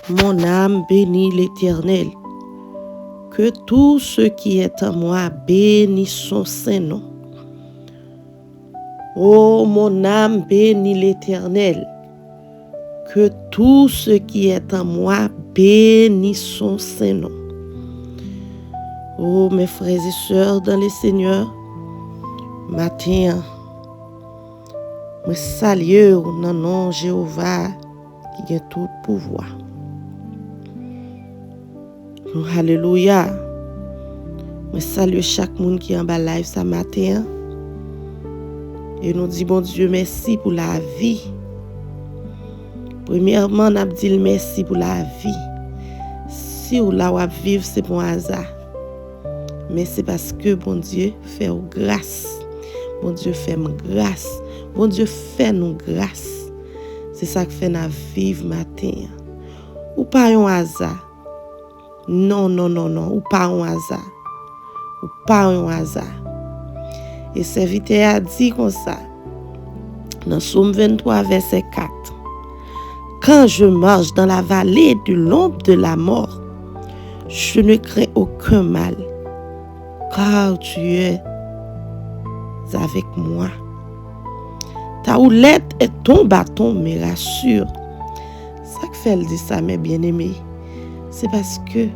Mon âme bénit l'Éternel. Que tout ce qui est en moi bénisse son saint nom. Oh, mon âme bénit l'Éternel. Que tout ce qui est en moi bénisse son saint nom. Oh, mes frères et sœurs dans le Seigneur, matin, je salue dans le nom de Jéhovah qui a tout pouvoir. Alléluia. Je salue chaque monde qui est en bas live ce matin. Et nous disons, bon Dieu, merci pour la vie. Premièrement, nous disons merci pour la vie. Si vous la vivre, c'est pour un hasard. Mais c'est parce que bon Dieu fait grâce. Bon Dieu fait grâce. Bon Dieu fait nous grâce. C'est ça que fait nous vivre matin. Ou pas un hasard. Non, ou pas un hasard. Ou pas un hasard. Et serviteur a dit comme ça. Dans Somme 23, verset 4. Quand je marche dans la vallée de l'ombre de la mort, je ne crains aucun mal, car tu es avec moi. Ta houlette et ton bâton me rassurent. Ça que fait dire ça, mes bien-aimés, c'est parce que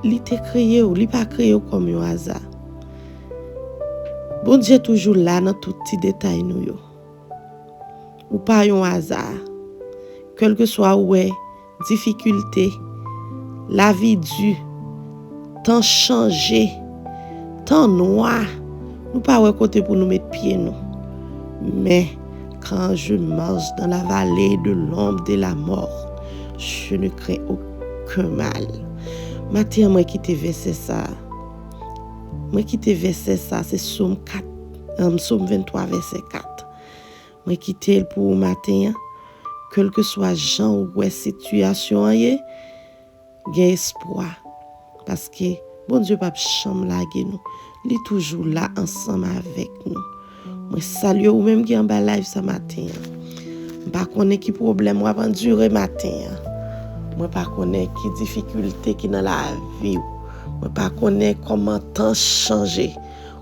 il t'a créé ou il pas créé comme un hasard. Bon Dieu toujours là dans tout petit détail nous yo. Ou pas un hasard. Quel que soit ouais, difficulté, la vie dure, temps changé, temps noir, nous pas ouais côté pour nous mettre pied nous. Mais quand je marche dans la vallée de l'ombre de la mort, je ne crains aucun mal. Matin moi qui te verset ça. Moi qui te verset ça, c'est Somme 4, Somme 23 verset 4. Moi qui te pour matin, quel que soit genre ou situation y gain espoir parce que bon Dieu pas chambre laguer nous. Il est toujours là ensemble avec nous. Moi salue ou même qui en bas live ce matin. Pas connait qui problème ou endurer matin. Moi pas connait qui difficulté qui dans la vie. Moi pas connait comment temps changer,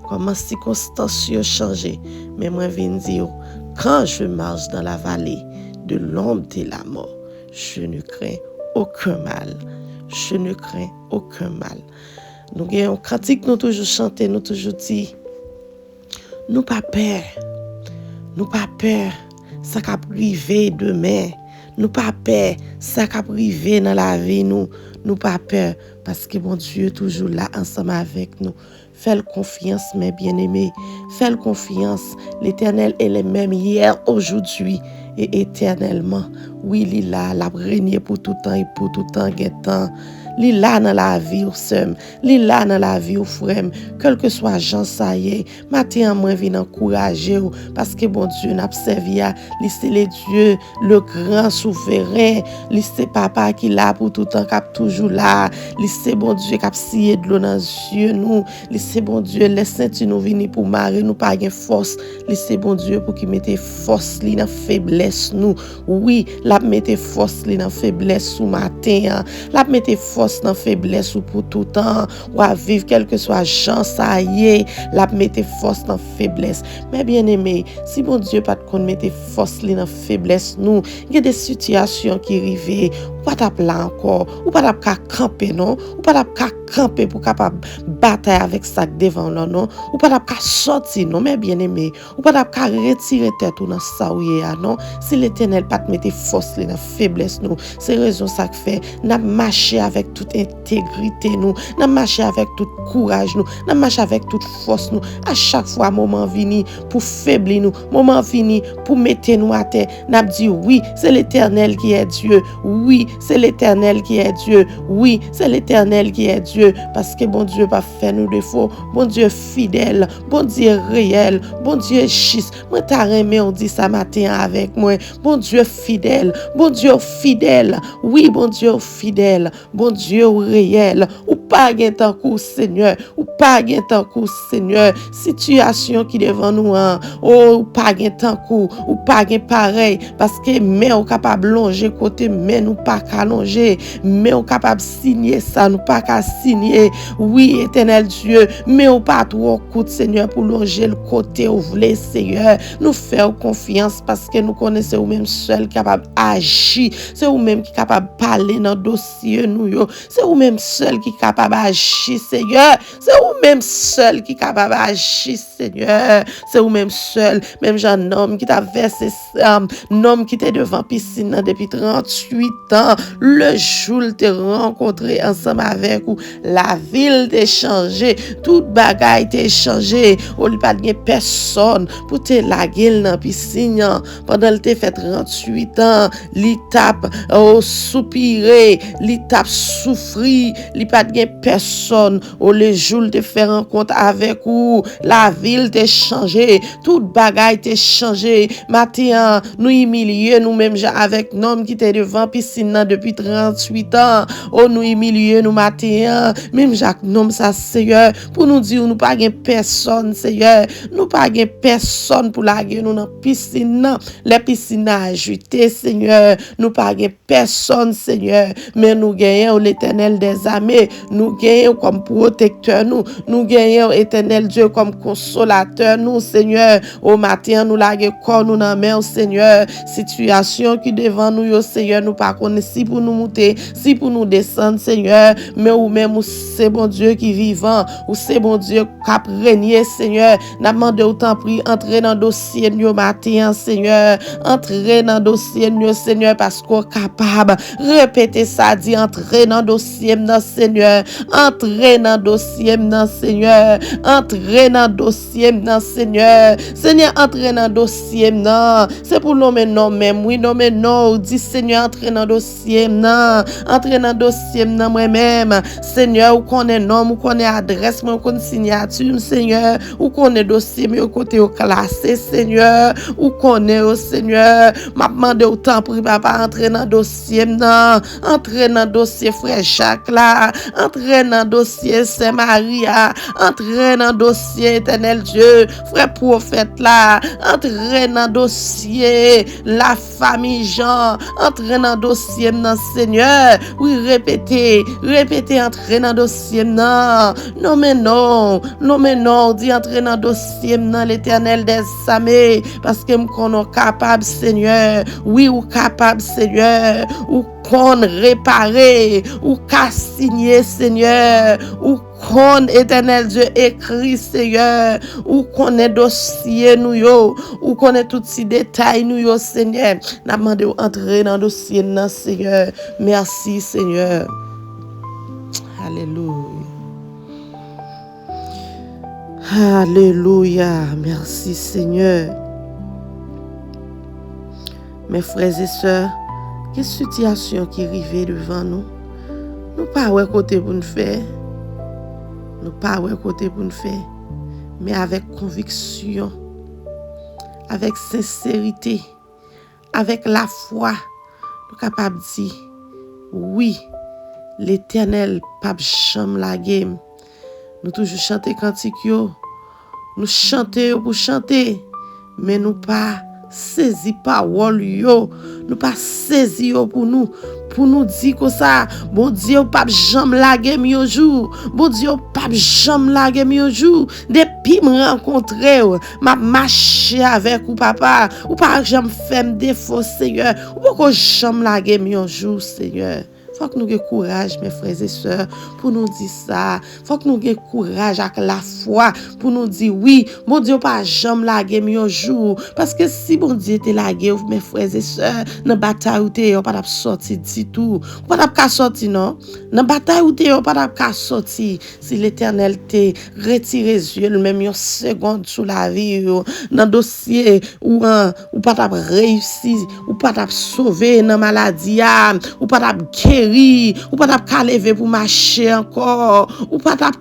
comment circonstances changer, mais moi viens dire quand je marche dans la vallée de l'ombre de la mort, je ne crains aucun mal. Je ne crains aucun mal. Nous avons un cantique, nous toujours chanter, nous toujours dit, nous pas peur. Nous pas peur, ça va arriver demain. Nous pas peur, ça va arriver dans la vie, nous pas peur, parce que bon Dieu est toujours là ensemble avec nous. Fais confiance, mes bien-aimés. Fais confiance. L'Éternel est le même hier, aujourd'hui et éternellement. Oui, il est là, la régné pour tout temps et pour tout temps, guettant. Il est là dans la vie, ou sem. Il est là dans la vie, ou frère. Quel que soit Jean, ça y est. Matin, moi, viens encourager, parce que bon Dieu n'a pas servi à c'est le Dieu, le grand souverain. C'est papa qui est là pour tout temps, qui est toujours là. C'est bon Dieu qui a scié de l'eau dans les yeux, nous. C'est bon Dieu, laissez nous venir pour marrer, nous pas de force. C'est bon Dieu pour qu'il mette force dans la faiblesse, nous. Oui, la mette force dans la faiblesse sous matin. La mette force dans la faiblesse pour tout temps. Ou à vivre, quel que soit chance, ça y est. La mette force dans la faiblesse. Mais bien aimé, si bon Dieu pas de mettre force dans la faiblesse, nous, il y a des situations qui arrivent. Ou pas d'appeler encore. Ou pas d'appeler camper, non? Ou pas d'appeler camper pour capable bataille avec ça devant nous, non? Ou pas d'appeler sortir, non? Mais bien aimé. Ou pas d'appeler retirer tête ou dans ça ou non? Si l'Éternel pas te mettre force dans la faiblesse, nous, c'est raison ça que fait. N'a marché avec toute intégrité, nous. N'a marché avec tout courage, nous. N'a marché avec toute force, nous. À chaque fois, moment vini pour faiblir nous. Moment vini pour mettre nous à terre. N'a dit oui, c'est l'Éternel qui est Dieu. Oui, c'est l'Éternel qui est Dieu. Oui, c'est l'Éternel qui est Dieu. Parce que bon Dieu pas fait nous défaut. Bon Dieu fidèle. Bon Dieu réel. Bon Dieu juste. Moi t'as aimé, on dit ça matin avec moi. Bon Dieu fidèle. Bon Dieu fidèle. Oui, bon Dieu fidèle. Bon Dieu réel. Ou pas gen tant kou, Seigneur. Ou pas gen tant kou, Seigneur. Situation qui devant nous, oh, ou pas gen tant kou, ou pas gen pareil, parce que mais on capable longer côté, mais nous pas qu'à longer, mais on capable signer ça, nous pas qu'à signer. Oui, éternel Dieu, mais on pas trop coûte, Seigneur, pour longer le côté où vous voulez, Seigneur. Nous faire confiance parce que nous connaissons vous-même seul capable d'agir. C'est vous-même qui capable de parler dans le dossier, nous, yo. C'est vous-même seul qui capable d'agir, Seigneur. C'est vous-même seul qui capable d'agir, Seigneur. C'est vous-même seul. Même un homme qui t'a versé, un homme qui était devant piscine depuis 38 ans. Le jour où t'es rencontré ensemble avec vous, la ville t'a changé. Toute bagaille t'a changé. Ou il pas de personne pour te laguer dans piscine. Pendant que t'es fait 38 ans, li tape soupiré, li tape souffri, li pas de personne. Ou le jour te fait rencontre avec vous, la ville t'a changé, toute bagaille t'a changé. Matin, nous humilier nous-mêmes avec nom qui était devant piscine depuis 38 ans. Oh, nous humilier nous matin, même Jacques nom ça, Seigneur, pour nous dire nous pas de personne, Seigneur. Nous pas de personne pour laguer nous dans piscine. Les piscines ajoutées, Seigneur. Nous pas de personne, Seigneur. Mais nous gagnons l'Éternel des armées. Nous gagnons comme protecteur, nous gagnons éternel Dieu comme consolateur, nous, Seigneur. Au matin, nous laguons corps, nous dans main, Seigneur. Situation qui devant nous, yo, Seigneur, nous pas connaître si pour nous monter, si pour nous descendre, Seigneur. Mais ou même, c'est bon Dieu qui vivant, ou c'est bon Dieu qui a régné, Seigneur. N'a demandé autant pris, entrer dans le dossier, nous, matin, Seigneur. Entrer dans le dossier, nous, Seigneur, parce qu'on est capable. Répétez ça, dit, entrer dans le dossier, non, Seigneur. Entrer dans le dossier, non, Seigneur. Entrer dans le dossier, non, Seigneur. Seigneur, entrer dans le dossier, non. C'est pour nommer non, même, oui, nommer non. Dis, Seigneur, entrer dans le dossier, non. Entrer dans le dossier, non, moi-même. Seigneur, ou qu'on est nom, ou qu'on est adresse, ou qu'on est signature, Seigneur. Ou qu'on est dossier, mais au côté au classé, Seigneur. Ou qu'on est au Seigneur. M'a demandé autant pour papa entrer dans le dossier, non. Entrer dans le dossier, frère Jacques, là. Entrer dans le dossier, Saint Maria. Entrer dans le dossier, éternel Dieu. Frère prophète, là. Entrer dans le dossier, la famille Jean. Entrer dans le dossier, non, Seigneur. Oui, répétez, entrer dans le dossier, non. Non, mais non. Non, mais non. Dis entrer dans le dossier, non, l'éternel des armées. Parce que nous sommes capables, Seigneur. Oui, ou capable, Seigneur. Ou qu'on réparer, ou qu'à signer, Seigneur. Ou qu'on éternel Dieu écrit, Seigneur. Ou qu'on est dossier, nous, yo. Ou qu'on est tous ces détails, nous, yo, Seigneur. N'a demandé entrer dans le dossier, non, Seigneur. Merci, Seigneur. Alléluia. Alléluia. Merci, Seigneur. Mes frères et sœurs, quelle situation qui arrive devant nous? Nous pas ouais côté pour nous faire. Nous pas ouais côté pour nous faire. Mais avec conviction, avec sincérité, avec la foi, nous capables de dire oui, l'Éternel pas jamais la game. Nous toujours chanter cantique yo. Nous chanter pour chanter, mais nous pas saisi parole yo, nous pas saisi yo pour nous dire que ça, bon Dieu pas jamais laguer mi un jour, bon Dieu pas jamais laguer mi un jour, depuis me rencontrer, m'a marché avec ou papa, ou pas jamais faire défaut, Seigneur, ou pas jamais laguer mi un jour, Seigneur. Faut que nous ayons courage, mes frères et sœurs, pour nous dire ça. Faut que nous ayons courage avec la foi pour nous dire oui, mon Dieu pas jamais laguer un jour. Parce que si mon Dieu était lagué, mes frères et sœurs, dans la bataille où tu pas sortir du tout. Pas sortir, non? Dans la bataille où tu pas sortir. Si l'Éternel t'a retiré les yeux, même une seconde sous la vie, dans le dossier où pas réussi, ou pas sauver dans la maladie, ou pas guérir. guéri, ou pas t'a lever pour marcher encore, ou pas t'a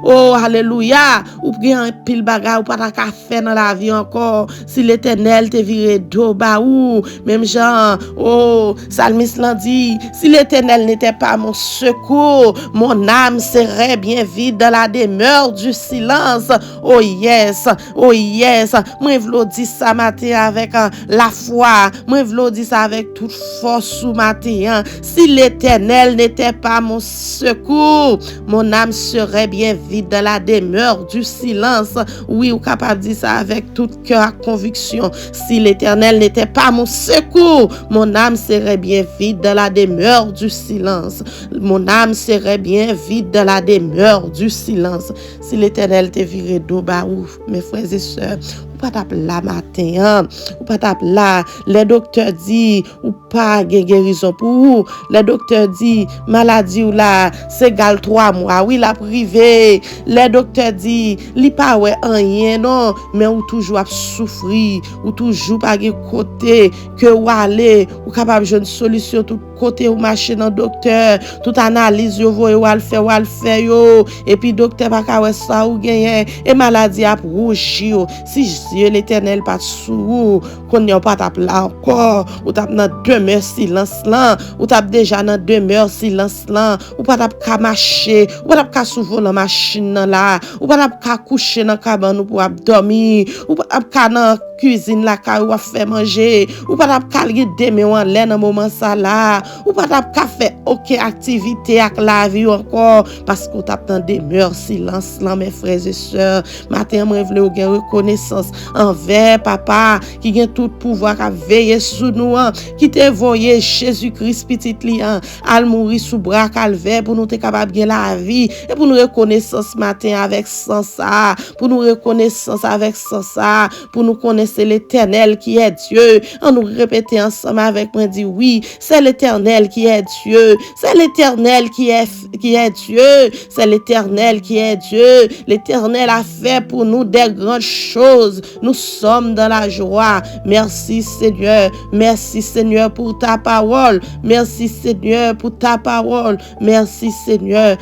oh alléluia, ou bien un pile bagarre, ou pas t'a faire dans la vie encore, si l'Éternel te viré d'eau ba ou, même Jean, oh, Salmiste l'a dit, si l'Éternel n'était pas mon secours, mon âme serait bien vide dans la demeure du silence. Oh yes, moi v'lo dit ça matin avec la foi, moi v'lo dit ça avec toute force sous matin. Si l'Éternel n'était pas mon secours, mon âme serait bien vide dans la demeure du silence. Oui, ou capable de dire ça avec tout cœur et conviction. Si l'Éternel n'était pas mon secours, mon âme serait bien vide dans la demeure du silence. Mon âme serait bien vide dans la demeure du silence. Si l'Éternel te viré d'eau, bah ouf, mes frères et sœurs, ou pas tape là matin, ou pas tape là, les docteurs disent, ou pas guérison pour vous, les docteurs disent, maladie ou là, c'est égal 3 mois, oui, la privé, les docteurs disent, li pas ouais rien, non, mais ou toujours à souffrir, ou toujours pas de côté, que ou aller, ou capable de une solution tout côté ou marcher dans docteur, toute analyse yo voye ou al faire yo, et puis docteur pas ka ouais ça ou gagner, et maladie a rougi yo, si Dieu l'Éternel pas sous, qu'on n'y a pas tape là encore, ou tape dans demeure silence là, ou tape déjà dans demeure silence là, ou pas tape ka marcher, ou pas tape ka souvent la machine là, ou pas tape ka coucher dans cabane pour dormir, ou pas tape ka dans cuisine la ka ou faire manger, ou pas tape ka regarder mais en l'air dans moment ça là, ou pas tape ka faire aucune activité avec la vie encore parce qu'on tape dans demeure silence là mes frères et sœurs. Matin moi vle ou gen reconnaissance envers papa qui a tout pouvoir à veiller sur nous, qui te voyé Jésus-Christ petit lian al mourir sous bras calvaire pour nous être capable de la vie et pour nous reconnaissance matin avec sans ça, pour nous reconnaissance avec sans ça, pour nous connaître l'Éternel qui est Dieu. On nous répéter ensemble avec moi dit oui, c'est l'Éternel qui est Dieu, c'est l'Éternel qui est Dieu, c'est l'Éternel qui est Dieu. L'Éternel a fait pour nous des grandes choses. Nous sommes dans la joie. Merci Seigneur pour ta parole. Merci Seigneur pour ta parole. Merci Seigneur.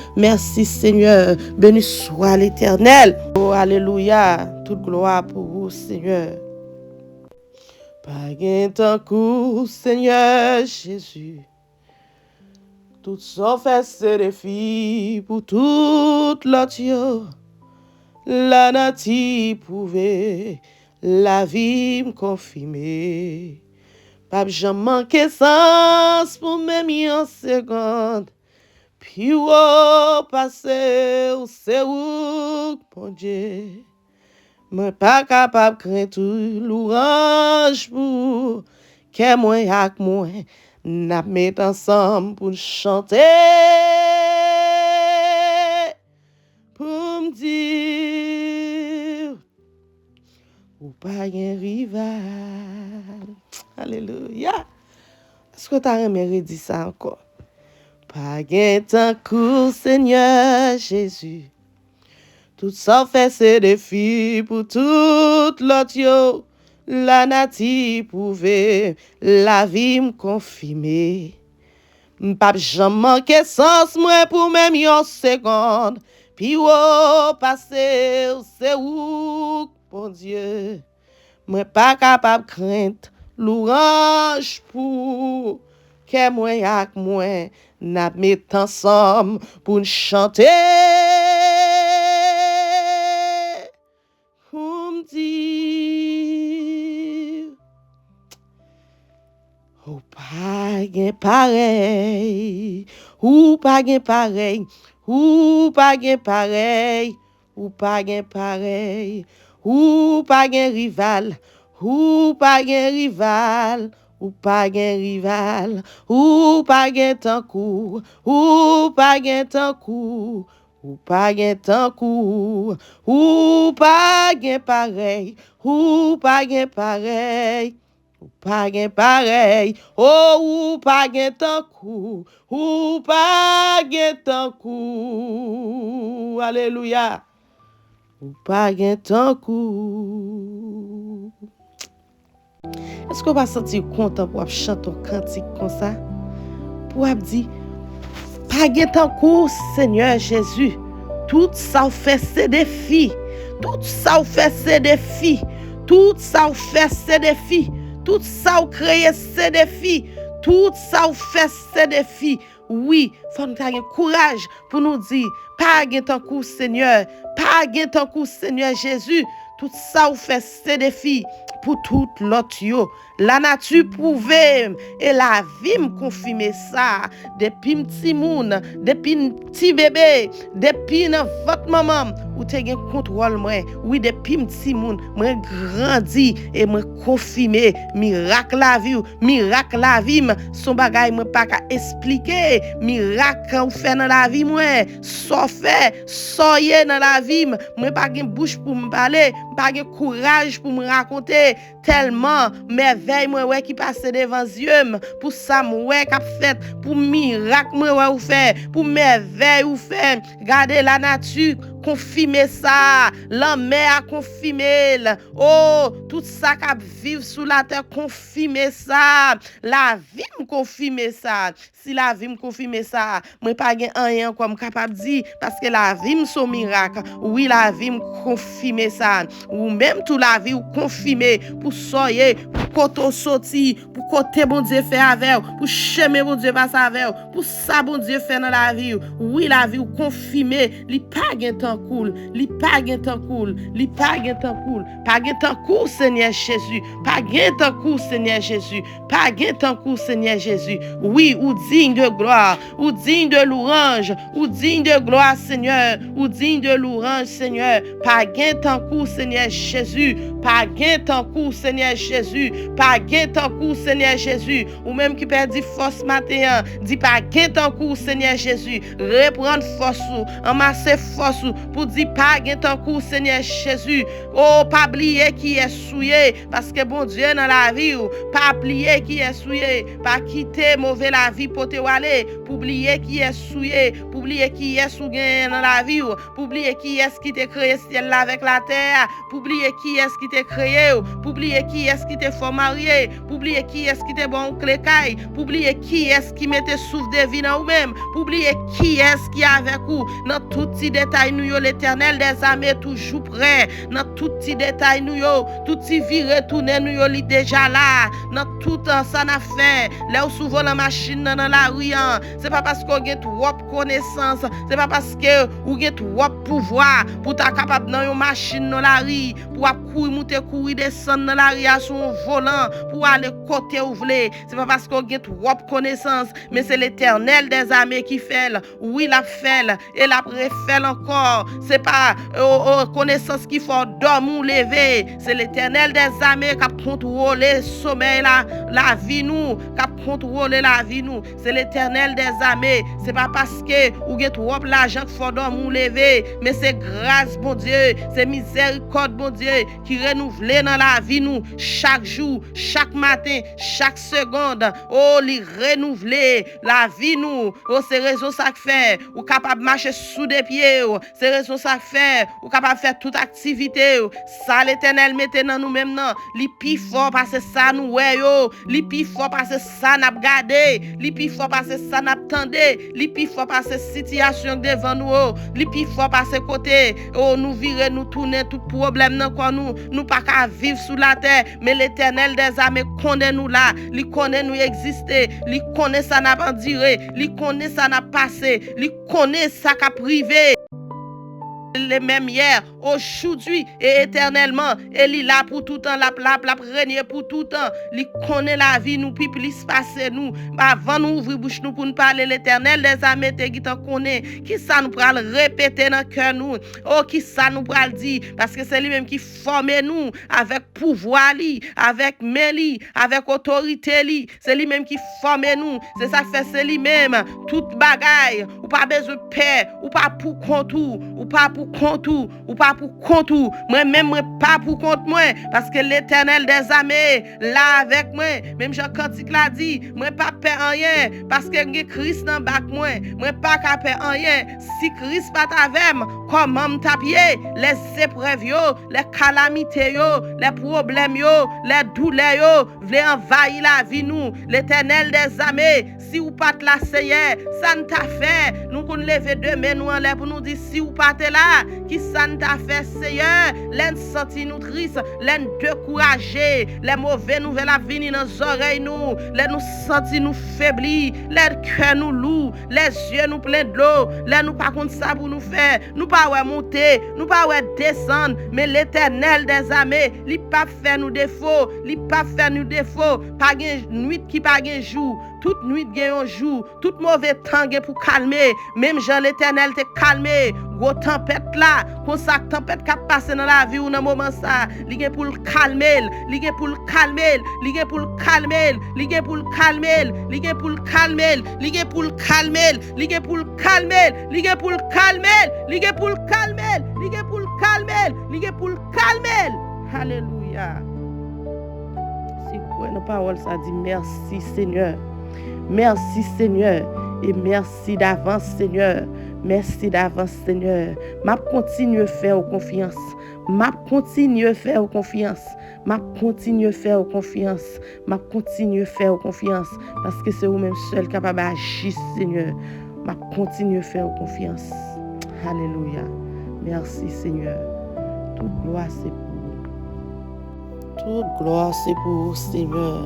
Béni soit l'Éternel. Oh alléluia. Toute gloire pour vous Seigneur. Pas gain tant coup Seigneur Jésus. Tout ça fait ce défi pour toute l'autre. La nati pouvait la vie me confirmer. Pas jamais manqué sens pour même en seconde. Puis au passé, c'est où, mon Dieu. Moi pas capable craindre tout l'orange pour que moi yak moi n'a met ensemble pour chanter. Pour me dire ou pas un rival. Alléluia. Est-ce que tu as aimé dire ça encore? Pas gain tant coup, Seigneur Jésus. Tout ça fait ce défi pour toute l'autre yo. La nati pouvait la vie me confirmer. M'pap jamais manqué sens moi pour même une seconde. Puis au passé, c'est où, bon Dieu. Moi pas capable craindre l'orange pour que moi yak moi n'a met ensemble pour chanter. Pour me dire ou pas gen pareil, ou pas gen pareil, ou pas gen pareil, ou pas gen pareil, ou pas gen rival, ou pas gen rival, ou pas gen rival, ou pas gen tankou, ou pas gen tankou, ou pas gen tankou, ou pas gen pareil, ou pas gen pareil. Ou pas gen pareil, oh ou pas gen tankou, ou pas gen tankou, alléluia, ou pas gen tankou. Est-ce qu'on va sentir content pour chanter un cantique comme ça? Pour dire, Pas gen tan kou, Seigneur Jésus. Tout ça ou fait c'est défi. Tout ça ou fait c'est défi. Tout ça ou fait c'est défi. Tout ça ou créé c'est défi. Tout ça ou fait c'est défi. Oui, faut nous avoir courage pour nous dire, pas gen tan kou, Seigneur. Pas gen tan kou, Seigneur Jésus. Tout ça ou fait c'est défi pour tout l'autre yo. La nature prouve et la vie me confirme ça. Depuis petit moun, depuis petit bébé, depuis votre maman, ou te gen contrôle moi. Oui, depuis petit moun, moi grandi et moi confirmé miracle la vie, son bagay moi pas ka expliquer. Miracle ou fait dans la vie moi, so fait, soyez dans la vie, moi pas gen bouche pour me parler, pas gen courage pour me raconter tellement merveille moi ouais qui passe devant yeux pour ça moi qu'a fait pour miracle moi ouais ou fait pour merveille ou fait regardez la nature confirmer ça la mer a confirmé oh tout ça qui vivre sous la terre confirmer ça la vie me confirmer ça si la vie me confirmer ça moi pas gen rien comme capable dire parce que la vie me son miracle oui la vie me confirmer ça ou même tout la vie ou confirmer pour soyer pour côté sorti pour côté bon Dieu fait avec pour chemin bon Dieu passe avec pour ça bon Dieu fait dans la vie oui la vie ou confirmer li pas gen temps cool li pas gen temps cool li pas gen temps cool pas gen temps cool Seigneur Jésus pas gen temps cool Seigneur Jésus pas gen temps cool Seigneur Jésus oui ou digne de gloire ou digne de louange ou digne de gloire Seigneur ou digne de louange Seigneur pas gen temps cool Seigneur Jésus pas gen temps cool Seigneur Jésus pas gen temps cool Seigneur Jésus ou même qui perdit force matin dit pas gen temps cool Seigneur Jésus reprendre force amasser force pour dire pas gen temps cool Seigneur Jésus oh pas oublier qui est souillé parce que bon Dieu dans la vie pas oublier qui est souillé pas quitter mauvais la vie pour te aller pour oublier qui est souillé pour oublier qui est souillé dans la vie pour oublier qui est qui t'a créé ciel avec la terre pour oublier qui est qui t'a créé pour oublier qui est qui t'a fait marier pour oublier qui est qui t'a bon clécaille pour oublier qui est qui mettait souffle de vie dans vous-même pour oublier qui est qui est avec vous dans tout petit détail nous l'Éternel des armées toujours prêt dans tout petit détail nous tout petit vie retourner nous li déjà là dans tout ça n'a fait là où souvent la machine dans la rue c'est pas parce qu'on a trop connaissance c'est pas parce que ou a trop pouvoir pour ta capable dans une machine dans la rue pour courir monter courir descendre dans la rue sur un volant pour aller côté où voulez c'est pas parce qu'on a trop connaissance mais c'est l'Éternel des armées qui fait oui la fait et la refait encore c'est pas connaissance qui faut dormir ou lever c'est l'Éternel des armées qui a contrôlé le sommeil la vie nous qui a contrôlé la vie nous c'est l'Éternel des armées c'est pas parce que ou get trop l'argent qu'il faut dormir ou lever mais c'est grâce bon Dieu c'est miséricorde bon Dieu qui renouvelle dans la vie nous chaque jour chaque matin chaque seconde oh li renouveler la vie nous oh c'est raison ça fait ou capable marcher sous des pieds c'est raison ça fait ou capable faire toute activité ça l'Éternel mette dans nous même non li pi fort parce que ça nous ouais yo li pi fort parce que ça n'a regardé li pi fort parce que ça n'a attendé li pi fort parce que situation devant nous li pi fort parce que côté oh nous virer nous tourner tout problème non quoi nous pas qu'à vivre sous la terre mais l'Éternel des armées connaît nous là li connaît nous exister li connaît ça n'a pas duré li connaît ça n'a passé li connaît ça qu'a privé les mêmes hier, aujourd'hui et éternellement. Et il est là pour tout temps, la régner pour tout temps. Il connaît la vie, nous, puis plus passer nous. Avant nous ouvrir bouche nous pour nous parler, l'Éternel des armées, qui t'en connaît. Qui ça nous pourra répéter dans le cœur nous? Oh, qui ça nous pourra dire? Parce que c'est lui-même qui forme nous avec pouvoir, avec mêli, avec autorité. C'est lui-même qui forme nous. C'est ça fait, c'est lui-même. Toute bagaille, ou pas besoin de paix, ou pas pour contour, ou pas pour contour, ou pas pour contour. Moi-même, moi pas pour compte moi, parce que l'Éternel des armées, là avec moi, même Jean Cantique l'a dit, moi pas peur rien, parce que j'ai Christ dans bac moi pas qu'à peur rien. Si Christ pas avec moi, comment m'tapier les épreuves yo, les calamités yo, les problèmes yo, les douleurs yo, vle envahir la vie nous. L'Éternel des armées, si ou pas là, Seigneur, ça ne t'a fait. Nous qu'on lever demain nous en l'air pour nous dire si ou pas là, qui ça ne t'a fait, Seigneur. L'en senti nous triste, l'en découragé, les mauvais nouvelles à venir dans nos oreilles nous, les nous senti nous faiblis, les cœurs nous lourds, les yeux nous pleins de l'eau, les nous pas contre ça pour nous faire, nous pas ouais monter, nous pas ouais descendre, mais l'Éternel des armées, il pas faire nous défaut, il pas faire nous défaut, pas une nuit qui pas un jour, toute nuit gagne un jour, tout mauvais temps pour calmer, même Jean l'Éternel te calmer, gros tempête là, comme ça tempête qui passe dans la vie ou dans moment ça, li gen pour le calmer, li gen pour le calmer, li gen pour le calmer, li gen pour le calmer, li gen pour le calmer, li gen pour le calmer, li gen pour le calmer, li gen pour le calmer, li gen pour le calmer, li gen pour le calmer, li gen pour le calmer. Alléluia. Si quoi nos paroles ça dit merci Seigneur. Merci Seigneur et merci d'avance Seigneur. Merci d'avance Seigneur. M'a continue faire confiance. M'a continue faire confiance. M'a continue faire confiance. M'a continue faire confiance parce que c'est vous même seul capable d'agir Seigneur. M'a continue faire confiance. Alléluia. Merci Seigneur. Toute gloire c'est pour vous. Toute gloire c'est pour vous Seigneur.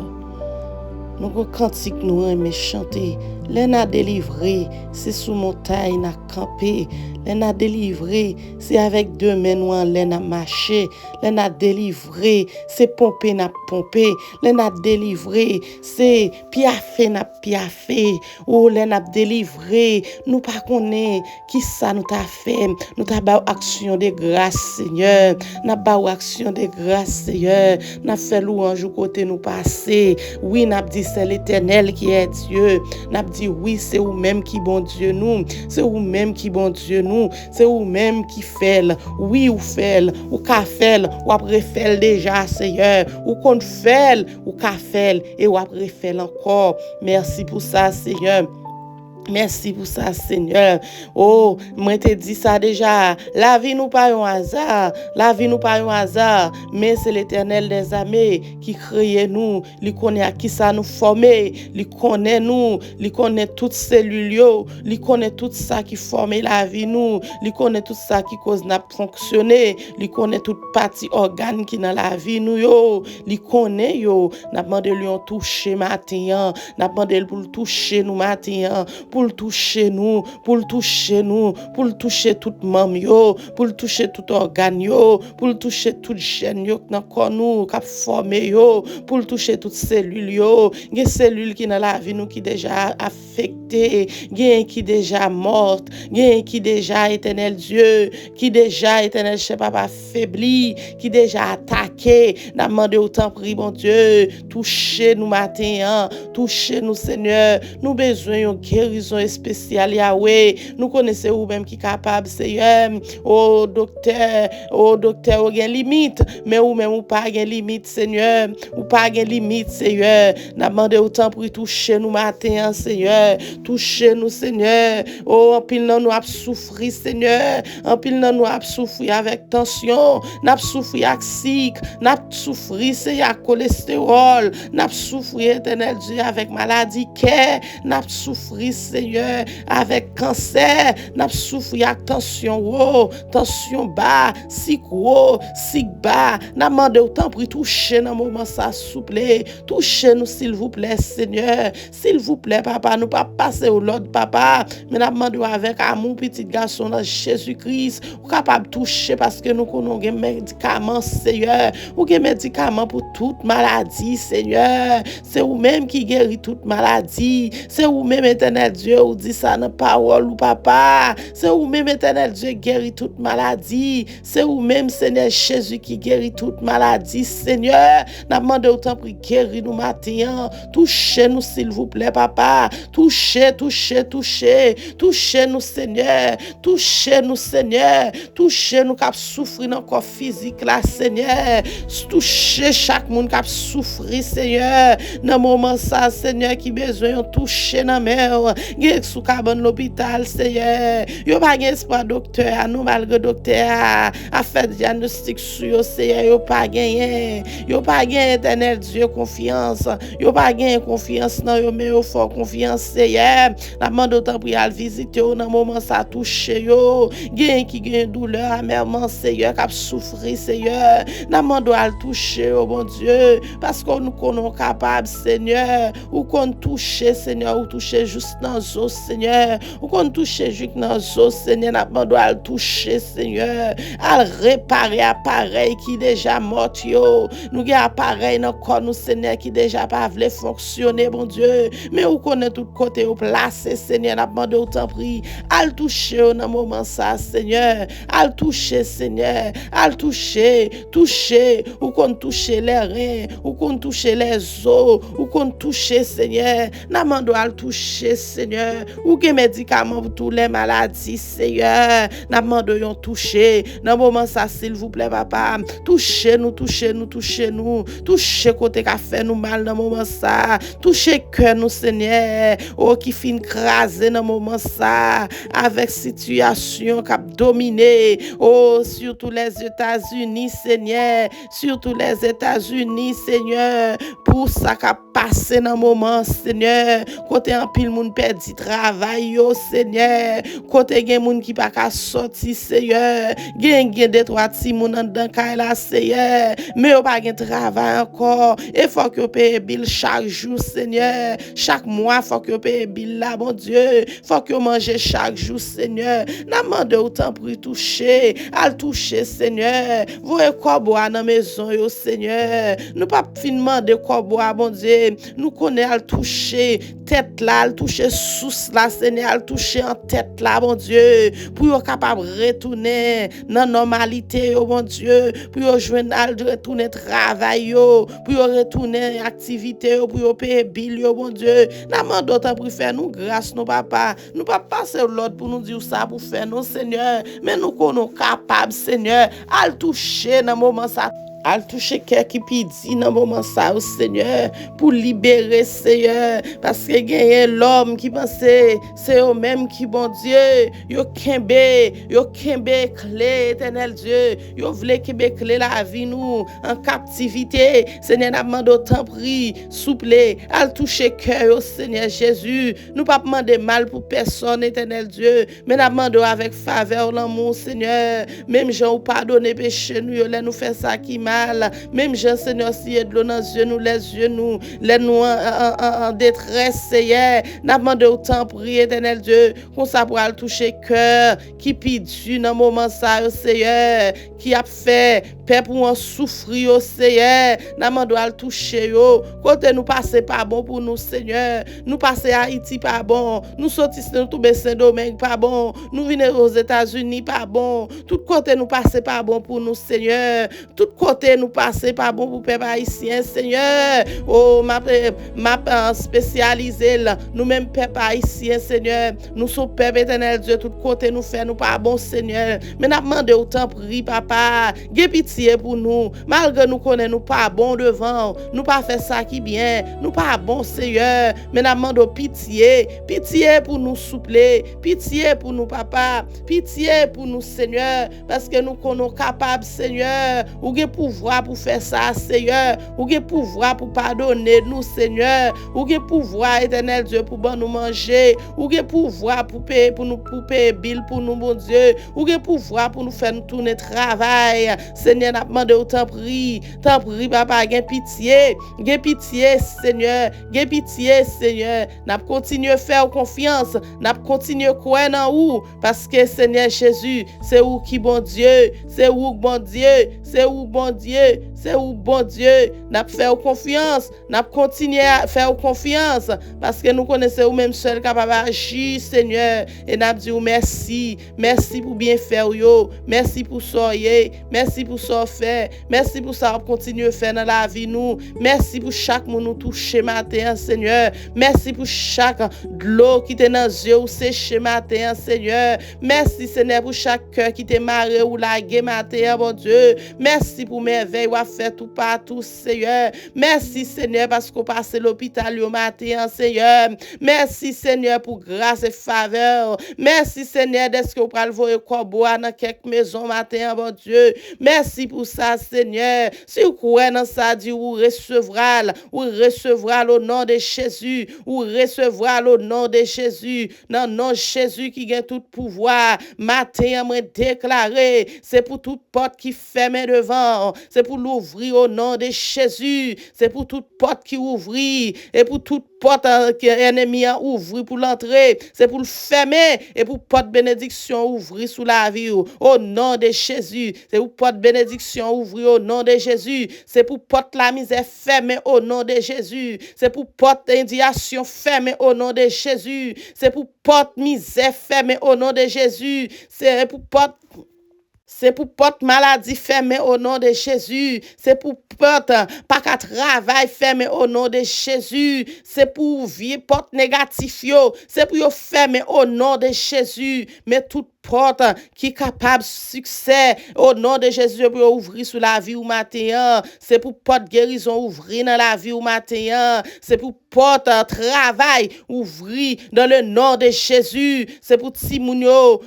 Nous cantique nous aimons chanter. L'en a délivré, c'est sous montagne n'a campé. L'en a délivré, c'est avec deux mains nous en l'air n'a marché. L'en a délivré, c'est pomper n'a pompé. L'en a délivré, c'est piafé n'a piafé. Oh l'en a délivré, nous pas connaît qui ça nous t'a fait. Nous t'a ba action de grâce Seigneur. N'a ba action de grâce Seigneur. N'a fait louange côté nous passer. Oui n'a dit c'est l'Éternel qui est Dieu. N'a dit oui, c'est vous-même qui bon Dieu nous. C'est vous-même qui bon Dieu nous. C'est vous-même qui fait. Oui, ou fait. Ou ka fait. Ou après fait déjà, Seigneur. Ou qu'on fait. Ou ka fait. Et ou après fait encore. Merci pour ça, Seigneur. Merci pour ça, Seigneur. Oh, moi te dit ça déjà. La vie nous pas un hasard. La vie nous pas un hasard. Mais c'est l'Éternel des armées qui crée nous. Il connaît à qui ça nous former. Il connaît nous. Il connaît toutes cellules. Il connaît tout ça qui forme la vie nous. Il connaît tout ça qui cause n'a fonctionner. Il connaît toute partie organe qui dans la vie nous yo. Il connaît yo. N'a demandé lui on toucher matin. N'a demandé pour toucher nous matin. Pour le toucher nous, pour le toucher nous, pour le toucher toute membre yo, pour le toucher tout organe yo, pour le toucher toute gène yo dans corps nous qui formé yo, pour le toucher toute cellule yo, des cellules qui dans la vie nous qui déjà affectées, des qui déjà mortes, des qui déjà éternel Dieu, qui déjà éternel chef papa affaibli, qui déjà attaqué, n'a demandé autant prie bon Dieu, touchez nous matin, touchez nous Seigneur, nous besoin de guérison spéciale Yahweh, nous connaissons vous-même qui est capable Seigneur. Oh docteur, ou gen limite, mais ou même ou pas gen limite Seigneur, ou pas gen limite Seigneur. N'a demandé autant pour toucher nous matin Seigneur, toucher nous Seigneur. Oh en pile nous a souffrir Seigneur, en pile nous a souffrir avec tension, n'a souffrir avec sick, n'a souffrir Seigneur avec cholestérol, n'a souffrir éternel Dieu avec maladie cœur, n'a souffrir Seigneur avec cancer, n'a souffrir avec tension bas, sick bas, n'a demandé autant pour toucher dans moment ça souple, touchez nous s'il vous plaît Seigneur, s'il vous plaît papa, nous pas passer au l'autre papa, mais n'a demandé avec amour petit garçon dans Jésus-Christ, ou capable toucher parce que nous connaissons des médicaments Seigneur, ou des médicaments pour toute maladie Seigneur, c'est vous même qui guérit toute maladie, c'est vous même éternel Dieu ou dit ça dans parole ou papa, c'est vous même éternel Dieu guérit toute maladie, c'est vous même Seigneur Jésus qui guérit toute maladie Seigneur, n'a demandé autant pour guérir nous matin, touchez nous s'il vous plaît papa, touchez nous Seigneur, touchez nous qui souffrir dans corps physique là Seigneur, touchez chaque monde qui souffrir Seigneur, dans moment ça Seigneur qui besoin toucher dans mer, Gen sous cabane l'hôpital, Seigneur. Yo pas gen espoir docteur, nous malgré docteur a fait diagnostic sur yo, Seigneur, yo pas gagné. Yo pas gagné, éternel Dieu, confiance. Yo pas gagné confiance dans yo, mais yo fort confiance, Seigneur. La demande autant pour aller visiter yo dans moment ça touche yo. Gen qui gen douleur amèrement, Seigneur, qui souffrir, Seigneur. La demande doit toucher, oh bon Dieu, parce que nous connaissons capable, Seigneur, ou qu'on touche, Seigneur, ou toucher juste dans os, Seigneur, ou qu'on touche juste dans os, Seigneur, la demande doit toucher, Seigneur, à réparer appareil qui déjà mort, yo. Nous avons appareil dans corps nous, Seigneur, qui déjà pas voulu fonctionner, bon Dieu, mais ou connaît tout côté au place, Seigneur, la demande autant prie, à toucher dans moment ça, Seigneur, à toucher, Seigneur, à toucher, ou qu'on touche les reins, ou qu'on touche les os, ou qu'on touche, Seigneur, n'a mando à toucher, Seigneur, ou que médicaments pour tous les maladies, Seigneur, n'a mando yon toucher, dans moment ça, s'il vous plaît, papa, touchez-nous, touchez côté qu'a fait nous mal dans moment ça, touchez cœur nous, Seigneur, oh, qui fin craser dans moment ça, avec situation qui a dominé, oh, surtout les États-Unis, Seigneur, surtout les États-Unis, Seigneur, pour ça qui a passé dans le moment, Seigneur, côté un pile moun perdu travail, yo, Seigneur, côté gen moun qui pas ka sorti, Seigneur, gen des trois petits moun dans la Seigneur, mais yo pas gen travail encore, et faut que paye bill chaque jour, Seigneur, chaque mois faut que paye bill là, mon Dieu, faut que manger chaque jour, Seigneur, n'a demandé autant pour toucher, al toucher, Seigneur, voyez quoi boire dans maison, yo, Seigneur, nous pas fin demander quoi boire, bon Dieu, nous connaît al toucher tête là, al toucher sous là, Seigneur, al toucher en tête là, bon Dieu, pour yo capable retourner dans normalité, yo, bon Dieu, pour yo joindre al retourner travail, yo, pour yo retourner activité, yo, pour yo payer bill, yo, bon Dieu, n'a demande autant pour faire nous grâce, nos papa, nous pas passer l'autre pour nous dire ça pour faire nous, Seigneur, mais nous connaissons capable, Seigneur, al toucher dans moment ça, al toucher cœur qui pidi dans moment ça, Seigneur, pour libérer, Seigneur, parce que gagne l'homme qui pensait c'est eux même qui, bon Dieu, yo kembe clé, éternel Dieu, yo vle kembe clé la vie nous en captivité, Seigneur, n'a demandé autant prie, souple, al toucher cœur, Seigneur Jésus, nous pas demander mal pour personne, éternel Dieu, mais n'a demandé avec faveur l'amour, Seigneur, même gens ou pardonner péché nous, yo nous fait ça qui mal, même Jean, Seigneur, si de l'eau dans les yeux nous en détresse, Seigneur, n'a demandé autant prier, éternel Dieu, qu'on ça pourra le toucher cœur, qui pidue dans moment ça, Seigneur, qui a fait, père pour en souffrir, Seigneur, n'a demandé à le toucher, yo, côté nous passer pas bon pour nous, Seigneur, nous passer à Haïti pas bon, nous sortir nous tomber Saint-Domingue pas bon, nous venir aux États-Unis pas bon, tout côté nous passer pas bon pour nous, Seigneur, tout côté nous passer pas bon pour peuple haïtien, Seigneur. Oh, ma spécialisé là, nous même peuple haïtien, Seigneur. Nous sommes peuple éternel Dieu, tout côté nous fait nous pas bon, Seigneur. Mais n'a demandé autant prie, papa. Gè pitié pour nous. Malgré nous connaît nous pas bon devant, nous pas fait ça qui bien, nous pas bon, Seigneur. Mais n'a demandé pitié, pitié pour nous souple, pitié pour nous, papa, pitié pour nous, Seigneur, parce que nous connaissons capables, Seigneur, ou gè pouvoir pour faire ça, Seigneur, ou gè pouvoir pour pardonner nous, Seigneur, ou gè pouvoir, éternel Dieu, pour bon nous manger, ou gè pouvoir pour payer bill pour nous, bon Dieu, ou gè pouvoir pour nous faire nous tourner travail, Seigneur, n'a demandé autant prie, papa, gè pitié, Seigneur, gè pitié, Seigneur, n'a continuer faire confiance, n'a continuer croire en ou, parce que Seigneur Jésus, c'est où qui bon Dieu, c'est où bon Dieu, c'est où bon Dieu, c'est où bon Dieu, n'a fait confiance, n'a continuer à faire confiance, parce que nous connaissons ou même seul capable d'agir, Seigneur, et n'a dit merci, merci pour bien faire yo, merci pour soyer, merci pour ça faire, merci pour ça continuer à faire dans la vie nous, merci pour chaque monde nous toucher matin, Seigneur, merci pour chaque de l'eau qui était dans les yeux ou séché matin, Seigneur, merci Seigneur pour chaque cœur qui était marré ou lagué matin, bon Dieu, merci pour merveille ou fait tout partout, Seigneur. Merci, Seigneur, parce qu'on passe l'hôpital au matin, Seigneur. Merci, Seigneur, pour grâce et faveur. Merci, Seigneur, d'être qu'on peut le voir corbeau dans quelques maisons matin, bon Dieu. Merci pour ça, Seigneur. Si vous croyez dans ça, dit, vous recevrez au nom de Jésus. Vous recevrez au nom de Jésus. Dans le nom de Jésus qui a tout pouvoir. Matin, moi déclaré, c'est pour toute porte qui ferme devant. C'est pour l'ouvrir au nom de Jésus. C'est pour toute porte qui ouvre. Et pour toute porte que l'ennemi a ouvert pour l'entrée. C'est pour le fermer. Et pour porte bénédiction ouvrir sous la vie. Au nom de Jésus. C'est pour porte bénédiction ouvrir au nom de Jésus. C'est pour porte la misère fermée au nom de Jésus. C'est pour porte indignation fermée au nom de Jésus. C'est pour porte misère fermée au nom de Jésus. C'est pour porte maladie fermée au nom de Jésus. C'est pour porte pas qu'à travail fermé au nom de Jésus. C'est pour vie porte négatif yo. C'est pour yo fermé au nom de Jésus. Mais toute porte qui est capable de succès au nom de Jésus pour ouvrir sur la vie ou matin. C'est pour porte guérison ouvrir dans la vie ou matin. C'est pour porte travail ouvrir dans le nom de Jésus. C'est pour Timounio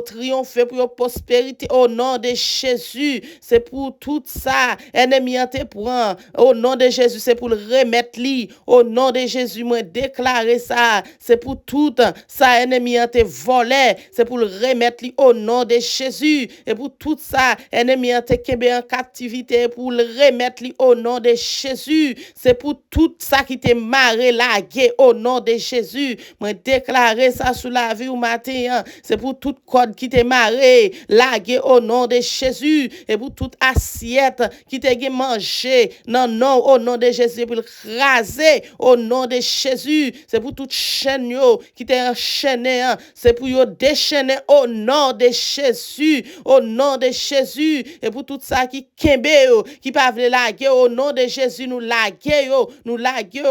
triompher pour prospérité au nom de Jésus. C'est pour tout ça ennemi te prend au nom de Jésus. C'est pour le remettre li au nom de Jésus. Moi déclarer ça. C'est pour tout ça ennemi te volé. C'est pour le remettre li au nom de Jésus. Et pour tout ça ennemi te kembe en captivité pour le remettre li au nom de Jésus. C'est pour tout ça qui te maré lagué au nom de Jésus. Moi déclarer ça sous la vie au matin. C'est pour toute code qui te maré lagué au nom de Jésus. Et pour toute assiette qui te mangé non au nom de Jésus pour le raser au nom de Jésus. C'est pour toute chaîne qui t'est enchaîné. C'est pour yo déchaîner au nom de Jésus. Au nom de Jésus. Et pour tout ça qui kembe qui pas vle laguer au nom de Jésus nous laguer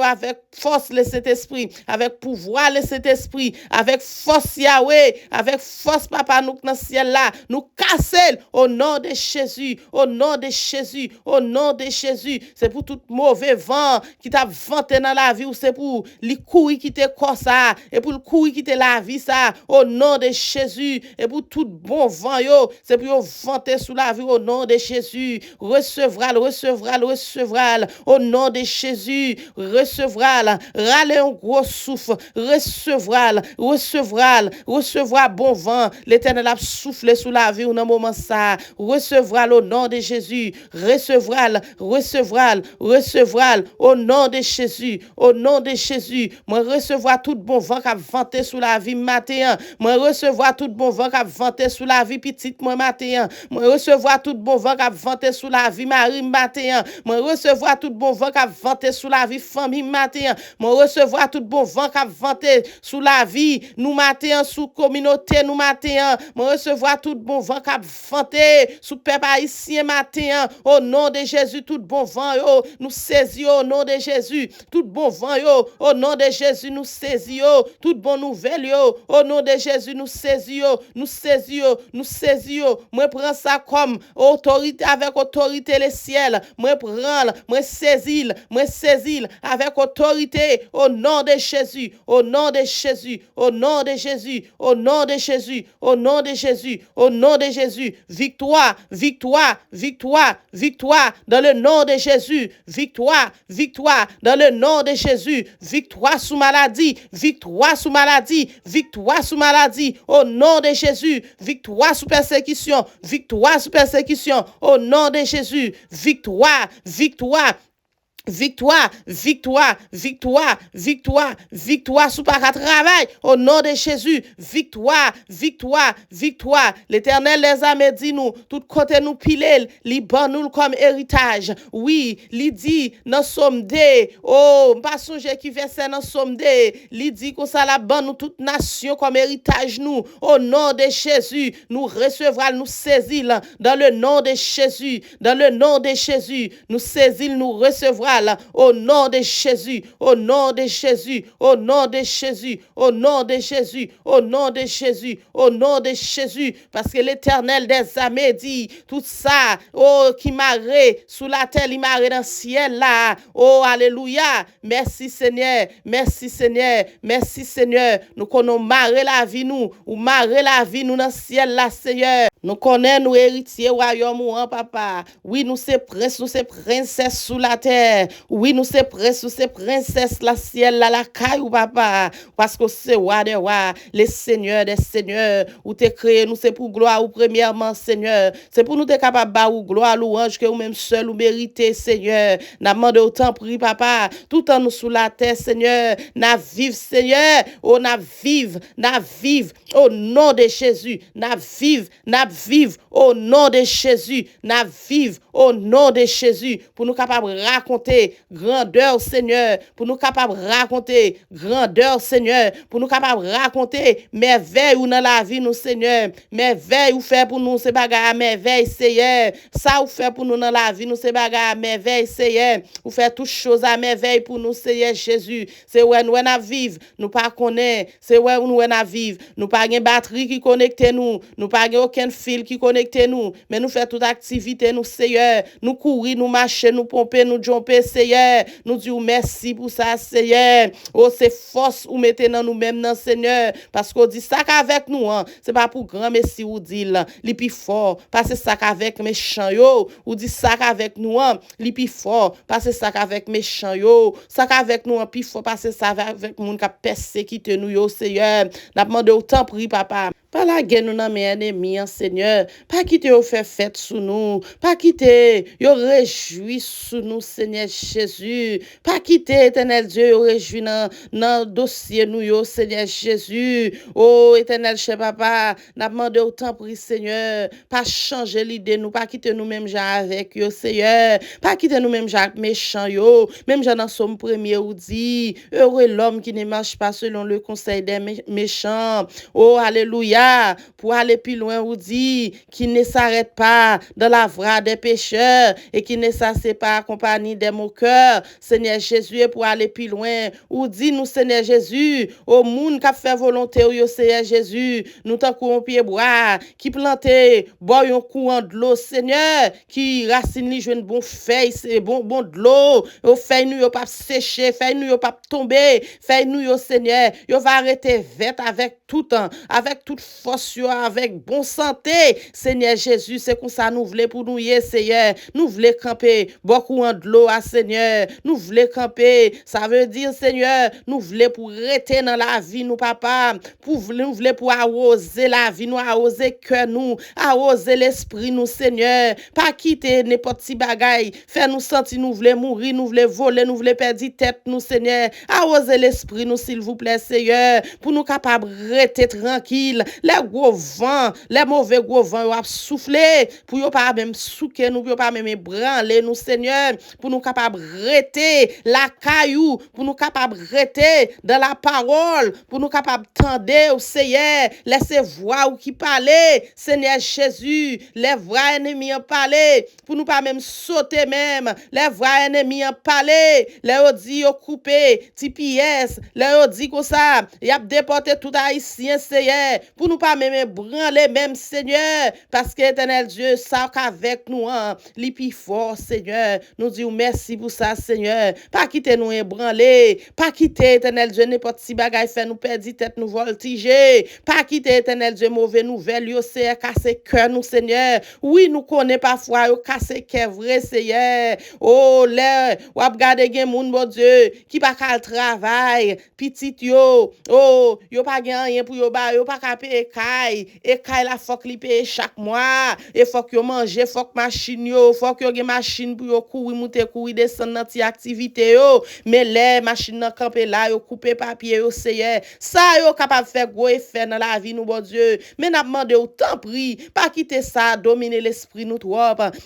avec force le Saint-Esprit, avec pouvoir le Saint-Esprit, avec force Yahweh, avec force Papa nous dans ciel là, nous casser au nom de Jésus, au nom de Jésus, au nom de Jésus. C'est pour tout mauvais vent qui t'a vanté dans la vie ou c'est pour les couilles qui te corps ça et pour le couille qui te la vie ça au nom de Jésus et pour tout bon vent yo, c'est pour vanter sous la vie au nom de Jésus. Recevra au nom de Jésus. Recevra râler un gros souffle. Recevra bon vent. L'Éternel a soufflé sous la vie dans un moment ça. Recevra au nom de Jésus. Recevra au nom de Jésus. Au nom de Jésus. Moi recevoir tout bon vent qui a vanté sous la vie matin. Moi recevoir tout bon vent qui a vanté sous la vie petite moi matin. Moi recevoir tout bon vent qui a vanté sous la vie Marie matin. Moi recevoir tout bon vent qui a vanté sous la vie famille matin. Moi recevoir tout bon vent qui a vanté sous la vie nous matin sous communauté nous matin. Moi recevoir tout bon vent qui a vanté sous peuple haïtien matin. Au nom de Jésus tout bon vent yo nous saisir au nom de Jésus. Tout bon vent yo au nom de Jésus nous saisir toute bonne nouvelle yo au nom de Jésus nous saisir moi prends ça comme autorité avec autorité les ciels. Moi saisis avec autorité au nom de Jésus, au nom de Jésus, au nom de Jésus, au nom de Jésus, au nom de Jésus, au nom de Jésus. Victoire dans le nom de Jésus. Victoire dans le nom de Jésus. Victoire sous maladie, au nom de Jésus. Victoire sous persécution, au nom de Jésus. Victoire sous pas travail au nom de Jésus. Victoire. L'Éternel les a dit nous tout côté nous piler li ban nous comme héritage. Oui, li dit dans Somme 2 pas songer qui verset dans Somme 2 li dit que ça la ban nous toute nation comme héritage nous au nom de Jésus. Nous recevra nous saisir dans le nom de Jésus. Nous saisir nous recevra étoile, au nom de Jésus, au nom de Jésus, au nom de Jésus, au nom de Jésus, au nom de Jésus, au nom de Jésus, parce que l'Éternel des armées dit, tout ça, oh, qui marrait sous la terre, il marrait dans le ciel là, oh, alléluia, merci Seigneur, merci Seigneur, merci Seigneur, nous connaissons marrer la vie nous, ou marrer la vie nous dans le ciel là, Seigneur, nous connaissons nous héritiers royaume ou en papa, oui, nous c'est prince, nous c'est princesse sous la terre, oui, nous c'est prince, nous c'est princesse la ciel là, la caille papa, parce que c'est roi des rois, les seigneurs des seigneurs, ou t'es créé, nous c'est pour gloire ou premièrement, Seigneur, c'est pour nous t'es capable de ou gloire, louange, que ou même seul ou mérité, Seigneur, n'a demandé autant pris, papa, tout en nous sous la terre, Seigneur, n'a vive, Seigneur, oh, n'a vive, au nom de Jésus, n'a vive, au nom de Jésus, n'a vive, au nom de Jésus, pour nous capables de raconter grandeur, Seigneur, pour nous capables de raconter grandeur, Seigneur, pour nous capables de raconter merveille ou dans la vie, nous, Seigneur, merveille ou fait pour nous, c'est bagarre merveille, Seigneur, ça ou fait pour nous dans la vie, nous, c'est bagarre merveille, Seigneur, ou fait toutes choses à merveille pour nous, Seigneur Jésus, c'est où nous en vivre, nous pas connaître, c'est où nous en vivre, nous pas une batterie qui connecte nous pas aucun fil qui connecte nous, mais nous fait toute activité, nous, Seigneur, nous courir, nous marcher, nous pomper, nous jumper, Seigneur, nous disons merci pour ça, Seigneur, oh, c'est force ou mettez dans nous-mêmes, non, Seigneur, parce qu'on dit ça qu'avec nous, hein, c'est pas pour grand messie ou dit là, li pi fort, parce que ça qu'avec méchant yo, ou dit ça qu'avec nous, hein, li pi fort, parce que ça qu'avec méchant yo, ça qu'avec nous, hein, pi fort, parce que ça avec moun qui persécuté nous yo, Seigneur, n'a demandé autant pri papa. Pas la guerre nous dans mes ennemis, Seigneur. Pas quitter au fait fête sous nous. Pas quitter, yo réjouis sous nous, Seigneur Jésus. Pas quitter, éternel Dieu, yo réjouis dans dossier nous, yo, Seigneur Jésus. Oh, éternel cher papa, n'a demandé autant pour Seigneur. Pas changer l'idée, nous, pas quitter nous-mêmes, avec yo, Seigneur. Pas quitter nous-mêmes, avec méchant, yo. Même dans Somme premier, ou dit, heureux l'homme qui ne marche pas selon le conseil des méchants. Oh, alléluia. Pour aller plus loin, ou dit, qui ne s'arrête pas dans la voie des pécheurs et qui ne s'assied pas accompagné des moqueurs, Seigneur Jésus, et pour aller plus loin, ou dit, nous, Seigneur Jésus, au monde qui a fait volonté, ou Seigneur Jésus, nous t'en courons pied bois, qui planté, boy un courant de l'eau, Seigneur, qui racine li joine bon feuille, c'est bon de l'eau, au feuille nous, yo pas sécher, feuille nous, yo pas tomber, feuille nous, yo, Seigneur, yo va arrêter vite avec tout temps, avec toute force, avec bonne santé, Seigneur Jésus, c'est comme ça nous voulons pour nous, Seigneur, nous voulons camper, beaucoup de l'eau, Seigneur, nous voulons camper, ça veut dire, Seigneur, nous voulons pour rester dans la vie, nous, papa, nous voulons pour arroser la vie, nous, arroser cœur, nous, arroser l'esprit, nous, Seigneur, pas quitter n'importe qui bagaille, faire nous sentir, nous voulons mourir, nous voulons voler, nous voulons perdre tête, nous, Seigneur, arroser l'esprit, nous, s'il vous plaît, Seigneur, pour nous capables de rester tranquille, les gros vents, les mauvais gros vents, ont soufflé, pour ne pas même souquer nous, pour pas même branler nous, Seigneur, pour nous capables de rester la caillou, pour nous capables de rester dans la parole, pour nous capables de tendre au Seigneur, laissez voir ou qui parler, Seigneur Jésus, les vrais ennemis en parler, pour nous pas même sauter même, les vrais ennemis en parler, les dit au coupé, TPS, les dit comme ça, y a déporté tout haïtien, Seigneur, pour nous pas même branler même, Seigneur, parce que éternel Dieu, ça qu'avec nous, hein, li pi fort, Seigneur, nous disons merci pour ça, Seigneur, pas quitter nous ébranler, pas quitter, éternel Dieu, n'importe si bagaille fait nous perdre tête, nous voltiger, pas quitter, éternel Dieu, mauvais nouvelle, yo, c'est casser cœur, nous, Seigneur, oui, nous connaît parfois, yo, casser cœur vrai, Seigneur, oh, là, ou ap gade gen moun, mon Dieu, qui pas qu'à travail, petit yo, oh, yo pas gen rien pour yo ba, yo pas qu'à payer caille, et caille la faut li paye chaque mois, et faut que yo manger, faut que machine yo, faut que yo gen machine pour yo courir, monter, courir, descendre dans ti activité yo, mais les machines nan camper là, yo couper papier yo, Seigneur, ça yo capable faire gros effet dans la vie nous, bon Dieu, mais n'a demandé autant prix, pas quitter ça, dominer l'esprit nous trop,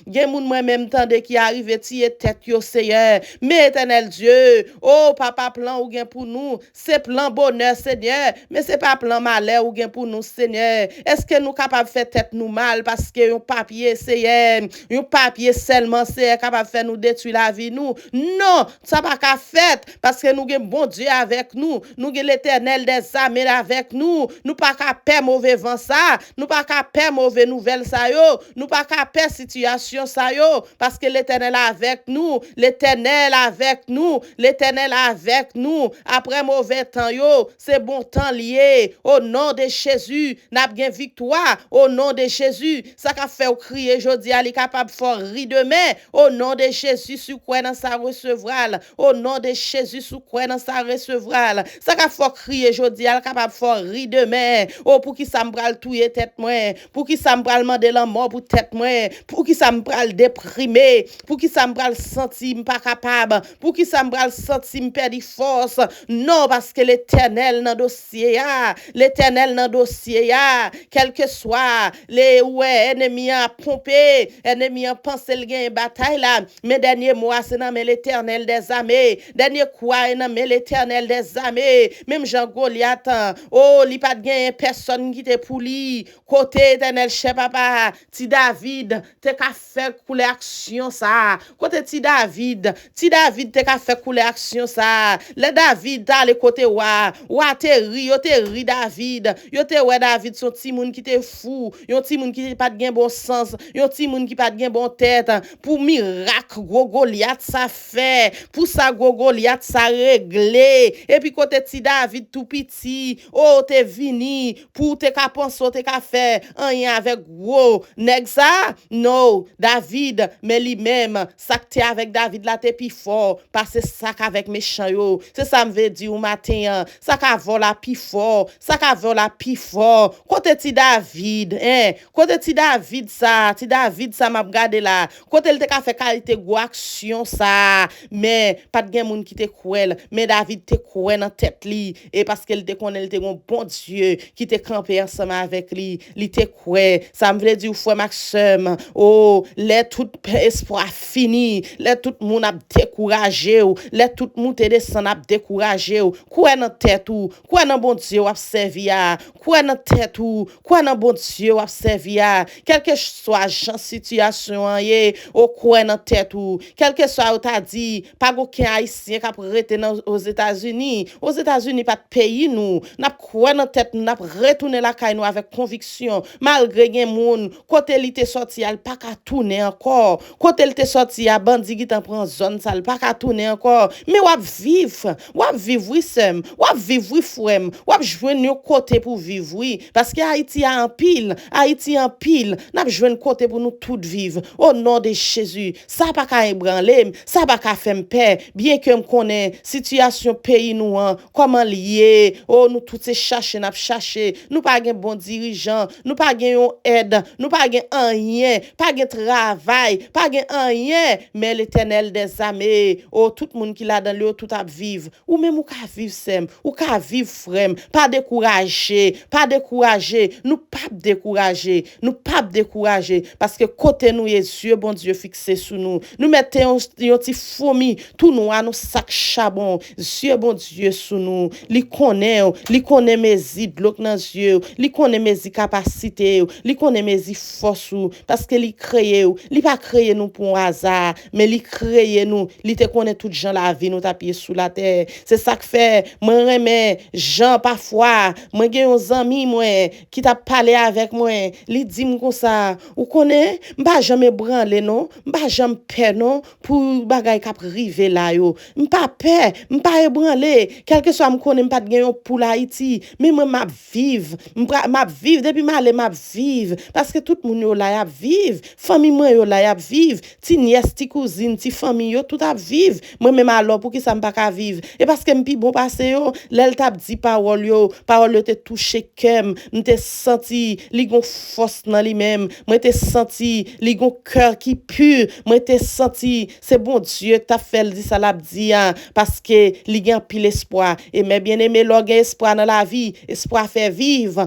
gen moun moi-même tande qui arrive tirer tête yo, Seigneur, mais éternel Dieu, oh papa plan ou gen pour nous, c'est plan bonheur, Seigneur, mais c'est pas plan malheur ou gen pour nous, nous, Seigneur? Est-ce que nous capables de faire tête nous mal parce que un papier, c'est un papier seulement, c'est capable de faire nous détruire la vie, nous? Non, ça pas qu'à faire parce que nous avons bon Dieu avec nous. Nous avons l'Éternel des armées avec nous. Nous pas qu'à perdre mauvais vent ça. Nous pas qu'à perdre mauvais nouvelles ça yo. Nous pas qu'à perdre situation ça yo parce que l'Éternel est avec nous. L'Éternel avec nous. L'Éternel avec nous. Après mauvais temps yo, c'est bon temps lié. Au nom de Jésus, n'a bien victoire. Au nom de Jésus, ça qu'a fait crier jodi ali capable fort ri demain. Au nom de Jésus, sous quoi dans sa recevra. Au nom de Jésus, sous quoi dans sa recevra. Ça qu'a fait crier jodi ali capable fort ri demain. Oh pour qui ça me pral touyer tête moi, pour qui ça me pral demander la mort pour tête moi, pour qui ça me pral déprimer, pour qui ça me pral sentir pas capable, pour qui ça me pral sentir me perdre force. Non parce que l'Éternel dans dossier l'Éternel dans dossier quel que soit les ennemis a pompé, ennemis a pensé le gain bataille là, mais dernier mois c'est dans l'Éternel des armées, dernier quoi dans l'Éternel des armées, même Jean Goliath, oh li pas de gain personne qui te pour lui, côté Éternel chef papa, ti David te ka fait couler action ça, côté ti David te ka fait couler action ça, le David dans le côté wa te ri David, yo te ouais David son ti moun qui te fou, yon ti moun qui pas de gain bon sens, yon ti moun qui pas de gain bon tête, pour miracle gros Goliath ça fait, pour ça gros Goliath ça réglé, et puis côté ti David tout petit, oh te vini pour te ka penser te ka fait rien avec gros nèg ça non David mais lui-même ça que avec David là t'es plus fort parce que ça qu'avec méchant yo c'est ça me veut dire au matin ça qu'a vola plus fort ça qu'a vola plus fort côté ti David côté ti David ça m'a regardé là côté il te ka fait qualité gros action ça mais pas de gen moun qui te cruel mais David te cruel dans tête li et parce qu'elle te connaît il te un bon Dieu qui te campé ensemble avec lui il te cruel ça me veut dire frère Maxime oh les tout espoir fini les tout monde a découragé les tout monde te descend a découragé quoi dans tête ou quoi dans bon Dieu a servi quoi dans tête ou quoi dans bon Dieu a servi quel que soit genre situation au quoi dans tête ou quel que soit ou t'a dit pas aucun haïtien qui a rester aux États-Unis pas de pays nous n'a quoi dans tête n'a retourner la caille nous avec conviction malgré gen moun côté li te sorti al pas ka tourner encore côté il te sorti a bandi qui t'en prend zone ça pas ka tourner encore mais wap vivre oui sem wap vivre oui frère wap joindre côté pour vivre oui parce que Haïti en pile n'a joindre côté pour nous tout vivre au nom de Jésus ça pas ka ébranler ça pas ka faire paix bien que me connaît situation pays nous comment lié oh nous tout se chercher n'a chercher nous pas gen bon dirigeant nous pas gen aide nous pas gen rien pas gen travail pas gen rien mais l'Éternel des armées oh tout monde qui là dans le tout à vivre ou même ou ka vivre sem ou ka vivre frère pas décourager nous pas décourager parce que côté nous yeux bon Dieu fixé sur nous mettons un petit fourmi tout nous à nous sac charbon yeux bon Dieu sur nous li connaît mes idées dans yeux li connaît mes capacités li connaît mes forces parce que li pas créé nous pour un hasard mais li créé nous li te connaît tout gens la vie nous taper sous la terre c'est ça que fait moi remets gens parfois moi gen un ami moi qui t'a parlé avec moi li dit comme ça ou connaît m'pas jamais branler non m'pas jamais peur non pour bagay k'ap rive là yo m'pas peur m'pas ébranler quelque soit me connaît m'pas gen pour Haïti mais moi m'a vivre depuis m'a vivre parce que tout moun yo là y a vivre famille moi yo là y a vivre ti nièce ti cousine ti famille yo tout a vivre moi même alors pour qui ça m'pas ka vivre et parce que m'pi bon passé yo l'elle t'a dit parole yo te touché cœur m'te senti li gon force dans lui même moi te senti li gon cœur qui pur moi te senti c'est bon Dieu t'a fait dit ça l'a dit parce que li gen pile espoir et mes bien-aimés l'on gen espoir dans la vie espoir fait vivre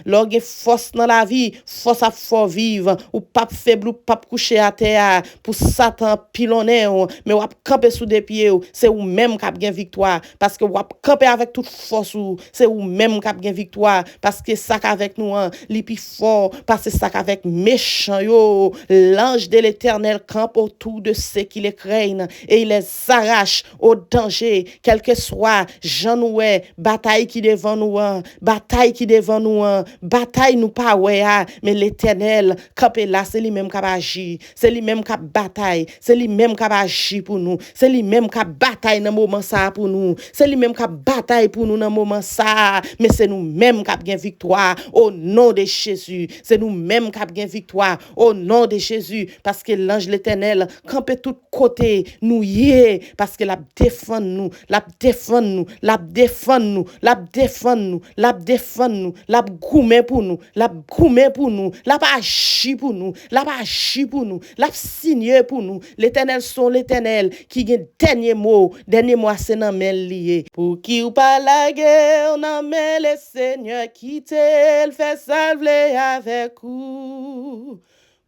l'on gen force dans la vie force à fort vivre ou pas faible ou pas coucher à terre pour Satan pilonner mais ou camper sous des pieds c'est ou même qui a bien victoire parce que ou camper avec toute force ou, c'est ou même qui gagne victoire parce que ça avec nous li plus fort parce que ça avec méchant yo, l'ange de l'Éternel campe autour de ceux qui les craignent et il les arrache au danger, quel que soit Jean nous bataille qui devant nous, bataille qui devant nous, bataille nous pas ouais, mais l'Éternel campe là, c'est lui-même qui agit, c'est lui-même qui bataille, c'est lui-même qui agit pour nous, c'est lui-même qui bataille dans moment ça pour nous, c'est lui-même qui bataille pour nous dans moment ça, mais c'est nous-mêmes qui avons victoire au nom de Jésus, c'est nous-mêmes qui avons victoire au nom de Jésus, parce que l'ange l'Éternel campe tout côté nous y parce que la défend nous, la défend nous, la défend nous, la défend nous, la défend nous, la goumé pour nous, la goumé pour nous, la agit pour nous, la agit pour nous, la signé pour nous. L'Éternel sont l'Éternel qui a dernier mot c'est dans main lié. Pour qui ou pas la guerre, on met le Seigneur qui t'aime, fait salver avec vous.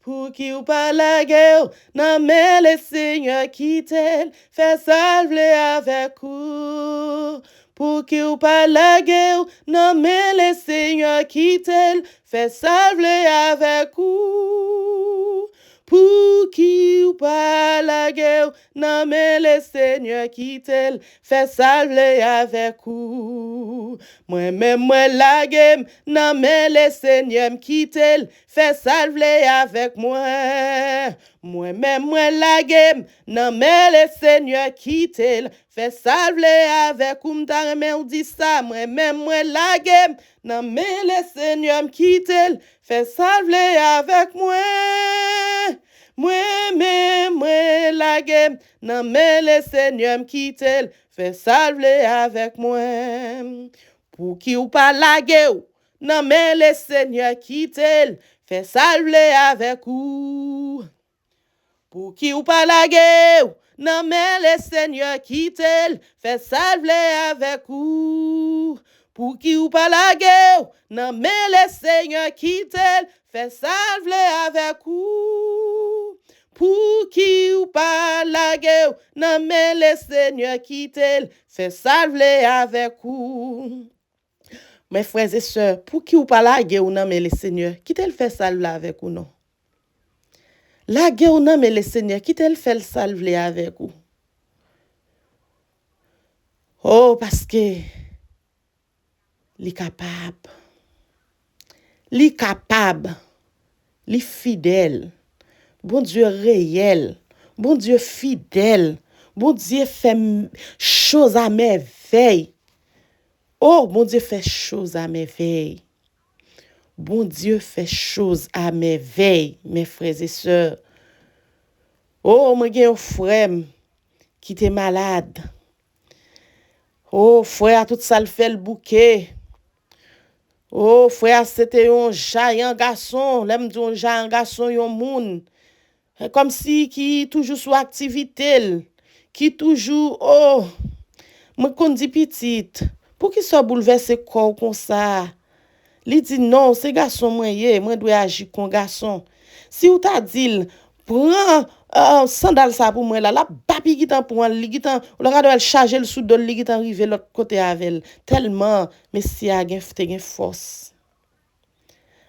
Pour qui ou pas la guerre, non mais le Seigneur qui t'aime, fait salver avec vous. Pour qui ou pas la guerre, non mais le Seigneur qui t'aime, fait salver avec vous. Pour qui ou pas la guerre, non mais le Seigneur qui t'aime, fait salver avec vous. Moi-même, moi la guerre, non mais le Seigneur qui t'aime, fait salver avec moi. Moi-même, moi la guerre, non mais le Seigneur qui t'aime, fait salver avec vous. M'ta on dit ça, moi-même, moi la guerre, non mais le Seigneur qui t'aime, fait salver avec moi. Moi-même, moi la guerre, non mais le Seigneur qui t'aime, fait salver avec moi. Pour qui ou pas la guerre, non mais le Seigneur qui t'aime, fait salver avec vous. Pour qui ou pas la guerre, non mais le Seigneur qui t'aime, fait salver avec vous. Pour qui ou pas la guerre, non mais le Seigneur qui t'aime, fait salver avec vous. Pour qui ou pas la guerre, non mais le Seigneur qui t'aime, fait salver avec vous. Mes frères et sœurs, pour qui ou pas la guerre, non mais le Seigneur qui t'aime, fait salver avec vous non. La guerre, non mais le Seigneur qui t'aime, fait salver avec vous. Oh, parce que li capable, li fidèle, bon Dieu réel, bon Dieu fidèle, bon Dieu fait choses à merveille. Oh, bon Dieu fait choses à merveille. Bon Dieu fait choses à merveille, mes frères et sœurs. Oh, moi j'ai un frère qui était malade. Oh, frère, tout ça le fait le bouquet. Oh, frère, c'était un géant garçon. L'aime dit un géant garçon, un moun. Comme si qui toujours sous activité. Qui toujours, oh, moi qu'on dit petite. Pour qui soit bouleversé corps comme ça? Li dit non, c'est garçon moi dois agir comme garçon. Si ou t'a dit, prends sandal ça pour moi là, la papi qui t'en prend, li qui t'en, ou la doit charger le sous de li qui t'en rive l'autre côté avec tellement messie a gen force.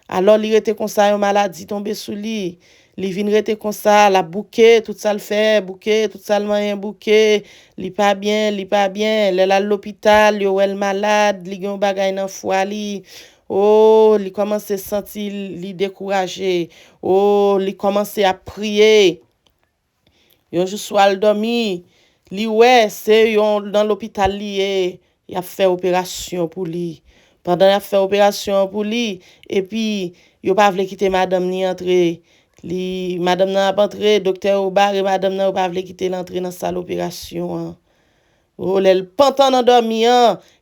Alors li était comme ça, une maladie tombé sous lui. Li vin rete comme ça, la bouquet, tout ça le fait, bouquet, tout ça le moyen bouquet, li pas bien, elle à l'hôpital, yo elle malade, li gen bagay nan foie li. Oh, li commence à sentir li découragé. Oh, li commence à prier. Yon jou soir dormi, li ouais, c'est yon dans l'hôpital li y a fait opération pour lui. Pendant y a fait opération pour lui et puis yo pas vle quitter madame ni entrer. Li madame n'a pas entré, docteur au bar et madame n'a pas vle quitter l'entrée dans salle opération. Oh, le pantan nan dormi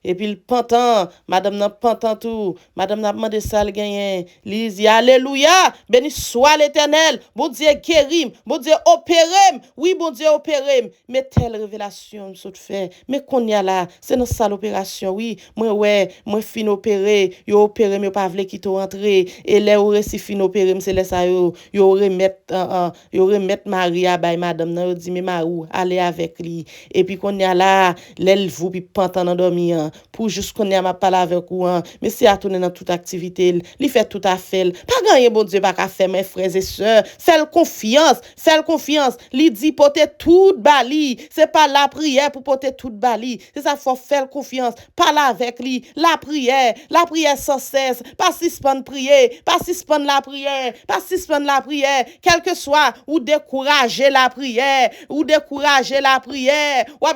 et puis le pantan, madame n'a pantan tout, madame n'a demandé ça le gagné. Li dit alléluia, béni soit l'Éternel, bon Dieu guérim, bon Dieu opérem, oui bon Dieu opérem, mais telle révélation me fait, mais qu'on y a là, c'est dans salle opération, oui, moi fin opéré, yo opéré mais pas vle quitter entrer et les ou si fin opéré c'est les ça yo remettre Maria bay madame nan dit mais Marou aller avec lui et puis qu'on y a là là, l'elle vous puis pantan endormi pour juste connaître m'a parler avec vous mais c'est à tourner dans toute activité, il fait tout à fait. Pas gagner bon Dieu pas qu'à faire mes frères et sœurs, fais confiance, il dit porter toute bali, c'est pas la prière pour porter toute bali, c'est ça faut faire confiance, parler avec lui, la prière sans cesse, pas suspendre prier, pas suspendre la prière, quel que soit ou décourager la prière, ou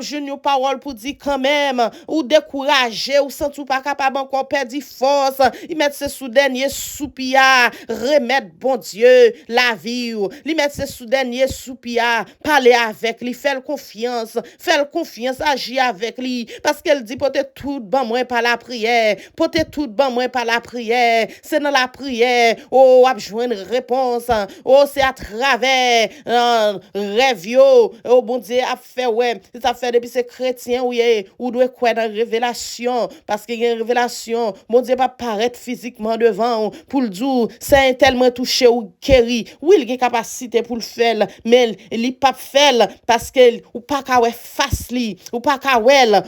j'ai une parole pour dire quand même, ou décourager, ou sans tout pas capable encore perdre force, il met ce sous dernier soupia, remettre bon Dieu la vie, il met ce sous dernier soupia, parler avec lui, faire confiance, agir avec lui, parce qu'elle dit peut-être tout bon moi par la prière, c'est dans la prière, oh, a besoin de réponse, oh, c'est à travers rêve, oh, bon Dieu, a fait, ouais, ça fait depuis ces chrétiens, oui, ou doit quoi dans révélation, parce qu'il y a une révélation, bon Dieu, pas paraître physiquement devant, pour le dire, c'est tellement touché ou guéri, oui, il a une capacité pour le faire, mais il pas faire, parce que, ou pas qu'à face li, ou pas qu'à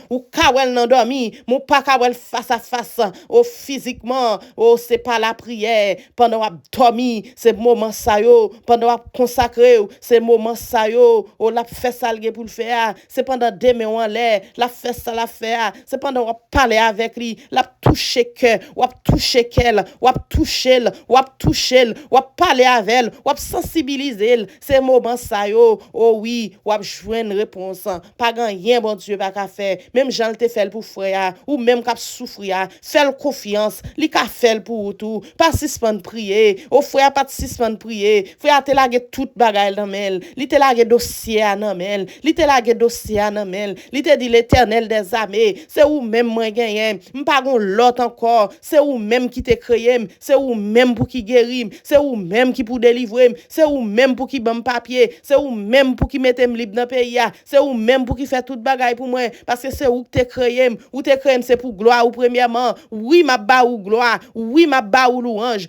ou qu'à nan dormi, mon pas qu'à face à face, oh, physiquement, oh, c'est pas la prière, pendant qu'on dormi, c'est moment ça yo, pendant qu'on consacré, c'est moment ça yo, oh, la fait ça pour le faire, c'est pendant demain en l'air, la fait ça la faire, c'est pendant qu'on parler avec lui, la toucher cœur, ou toucher qu'elle, ou parler avec elle, ou sensibiliser, c'est moment ça yo, oh oui, ou jouer une réponse, pas rien bon Dieu pas qu'à faire, même Jean te fait pour frère, ou même qu'à souffrir, faire confiance, li ka faire pour tout, pas suspendre prier, au frère pas suspendre prier, frère te lage toute bagaille dans mel, li te lage dossier dans mel, li te dit l'Éternel des armées, c'est ou même moi gagner, m'pa gon l'autre encore, c'est ou même qui te créé, c'est ou même pour qui guérir, c'est ou même qui pour délivrer, c'est ou même pour qui bam papier, c'est ou même pour qui mette libre dans pays, c'est ou même pour qui fait toute bagaille pour moi, parce que c'est ou te créé, c'est pour gloire ou premièrement, oui ma ba ou gloire, oui ma ba ou louange,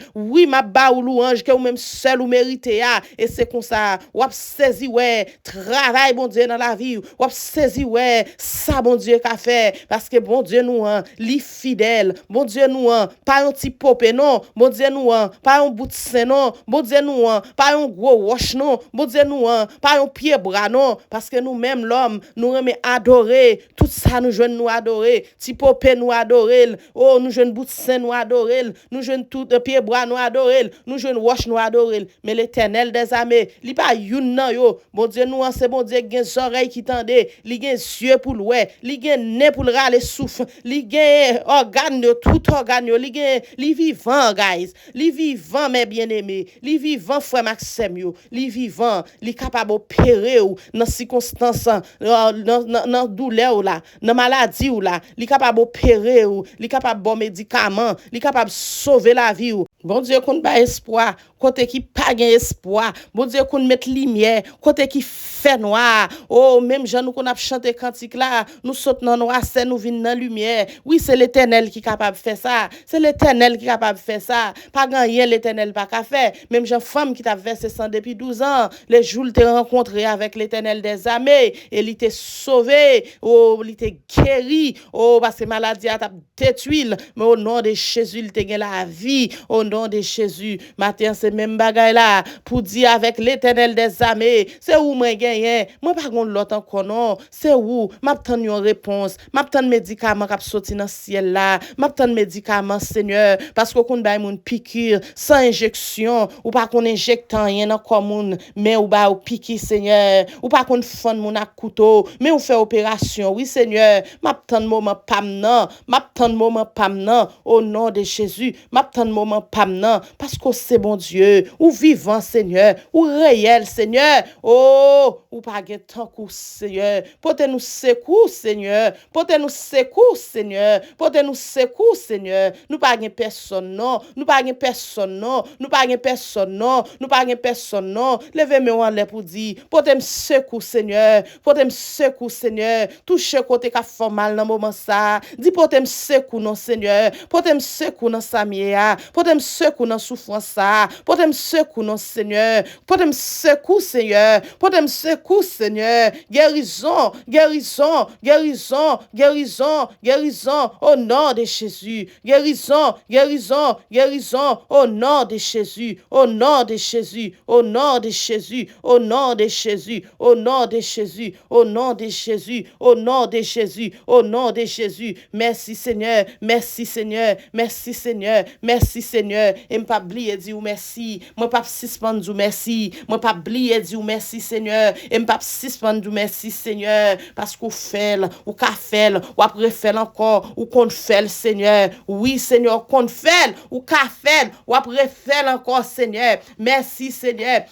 que ou même seul ou mérité et c'est comme ça, ou saisi ouais, travail bon Dieu dans la vie, ou saisi ouais, ça bon Dieu qu'a fait, parce que bon Dieu nous li fidèle, bon Dieu nous pas un petit popé non, bon Dieu nous pas un bout de sein non, bon Dieu nous pas un gros wash non, bon Dieu nous pas un pied bras non, parce que nous même l'homme nous aimons adorer, tout ça nous jeunes nous adorer, petit popé nous adorer, oh nous jeunes bout de sein nous adorer, nous jeunes tout pied bras nous adorer, nous jeunes wash nous adorer, mais l'Éternel des armées, li pas youn nan yo, bon Dieu nous c'est bon Dieu gen oreilles qui tendent, li gen yeux pour l'oué, li gen nez pour râler souffle, li gen organe tout organe yo, li vivant guys, li vivant mes bien-aimés, li vivant frère Maxime yo, li vivant, li capable opérer ou dans circonstances dans douleur ou là, dans maladie ou là, li capable opérer ou, li capable bon médicament, li capable sauver la vie ou. Bon Dieu qu'on pas espoir, côté qui pas gain espoir, bon Dieu qu'on mettre lumière, côté qui fait noir. Oh même gens nous qu'on a chanté cantique là, nous sautons dans noir, c'est nous vinn dans lumière. Oui, c'est l'Éternel qui capable faire ça. C'est l'Éternel qui capable faire ça. Pas rien l'Éternel pas qu'à faire. Même gens femme qui t'a versé sang depuis 12 ans, les jours t'es rencontré avec l'Éternel des armées et il t'a sauvé, oh il t'a guéri, oh parce que maladie a t'a détruit, mais au nom de Jésus il t'a gagné la vie. Au nom de Jésus, matin c'est même bagaille là pour dire avec l'Éternel des armées, c'est où moi gagné, moi pas gon l'autre encore non, c'est où m'attend une réponse, m'attend médicament qui sorti dans ciel là, m'attend médicament Seigneur parce que qu'on bail moun piqûre sans injection ou pas qu'on injecte rien dans corps moun mais ou ba ou piqûre Seigneur, ou pas qu'on fond moun à couteau mais on fait opération. Oui Seigneur, m'attend moment pam nan, au nom de Jésus, m'attend moment pam nan parce que c'est bon Dieu, ou vivant Seigneur, ou réel Seigneur. Oh, ou pas gen tant coup Seigneur, portez nous secours Seigneur, portez nous secours Seigneur, portez nous secours Seigneur. Nous pas gen personne non, nous pas gen personne non, nous pas gen personne non, nous pas gen personne non. Levez-moi en l'air pour dire, portez nous secours Seigneur, portez nous secours Seigneur. Touche côté ka fort mal dans moment ça. Dis portez nous secours non Seigneur, portez nous secours dans Samia, portez nous secours dans souffrance ça, portez nous secours non Seigneur, portez nous secours Seigneur, portez nous secours Seigneur. Guérison guérison, guérison, guérison, guérison, au nom de Jésus, guérison, guérison, guérison, au nom de Jésus, au nom de Jésus, au nom de Jésus, au nom de Jésus, au nom de Jésus, au nom de Jésus, au nom de Jésus, au nom de Jésus. Merci Seigneur, merci Seigneur, merci Seigneur, merci Seigneur. Et m'pas oublier dire merci, moi pas suspendre merci, moi pas oublier dire merci Seigneur, et m'pas suspendre merci Seigneur, parce qu'on fait, ou qu'a fait, ou après fait encore, ou qu'on fait Seigneur. Oui Seigneur, qu'on fait, ou qu'a fait, ou après fait encore Seigneur. Merci Seigneur.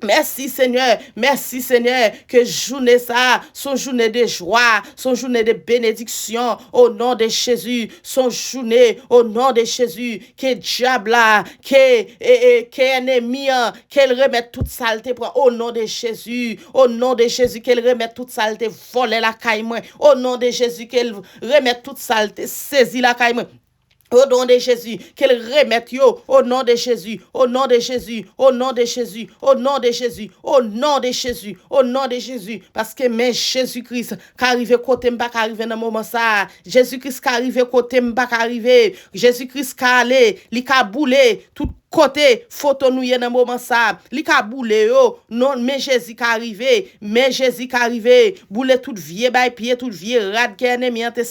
Merci Seigneur, que journée ça, son journée de joie, son journée de bénédiction, au nom de Jésus, son journée, au nom de Jésus, que diable là, que ennemi, qu'elle remette toute saleté, au nom de Jésus, qu'elle remette toute saleté, voler la caille, au nom de Jésus, qu'elle remette toute saleté, saisit la caille, au nom de Jésus, qu'elle remette yo, au nom de Jésus, au nom de Jésus, au nom de Jésus, au nom de Jésus, au nom de Jésus, au nom de Jésus, parce que mais Jésus-Christ, qui arrive côté m'pas arriver dans moment ça, Jésus-Christ qui arrive côté m'pas arriver, Jésus-Christ qui allé, li ka boule tout côté photo nous y dans moment ça li ka boule yo non mais Jésus qui arrivé boule tout vieux bay pied tout vieux rad qui ennemi te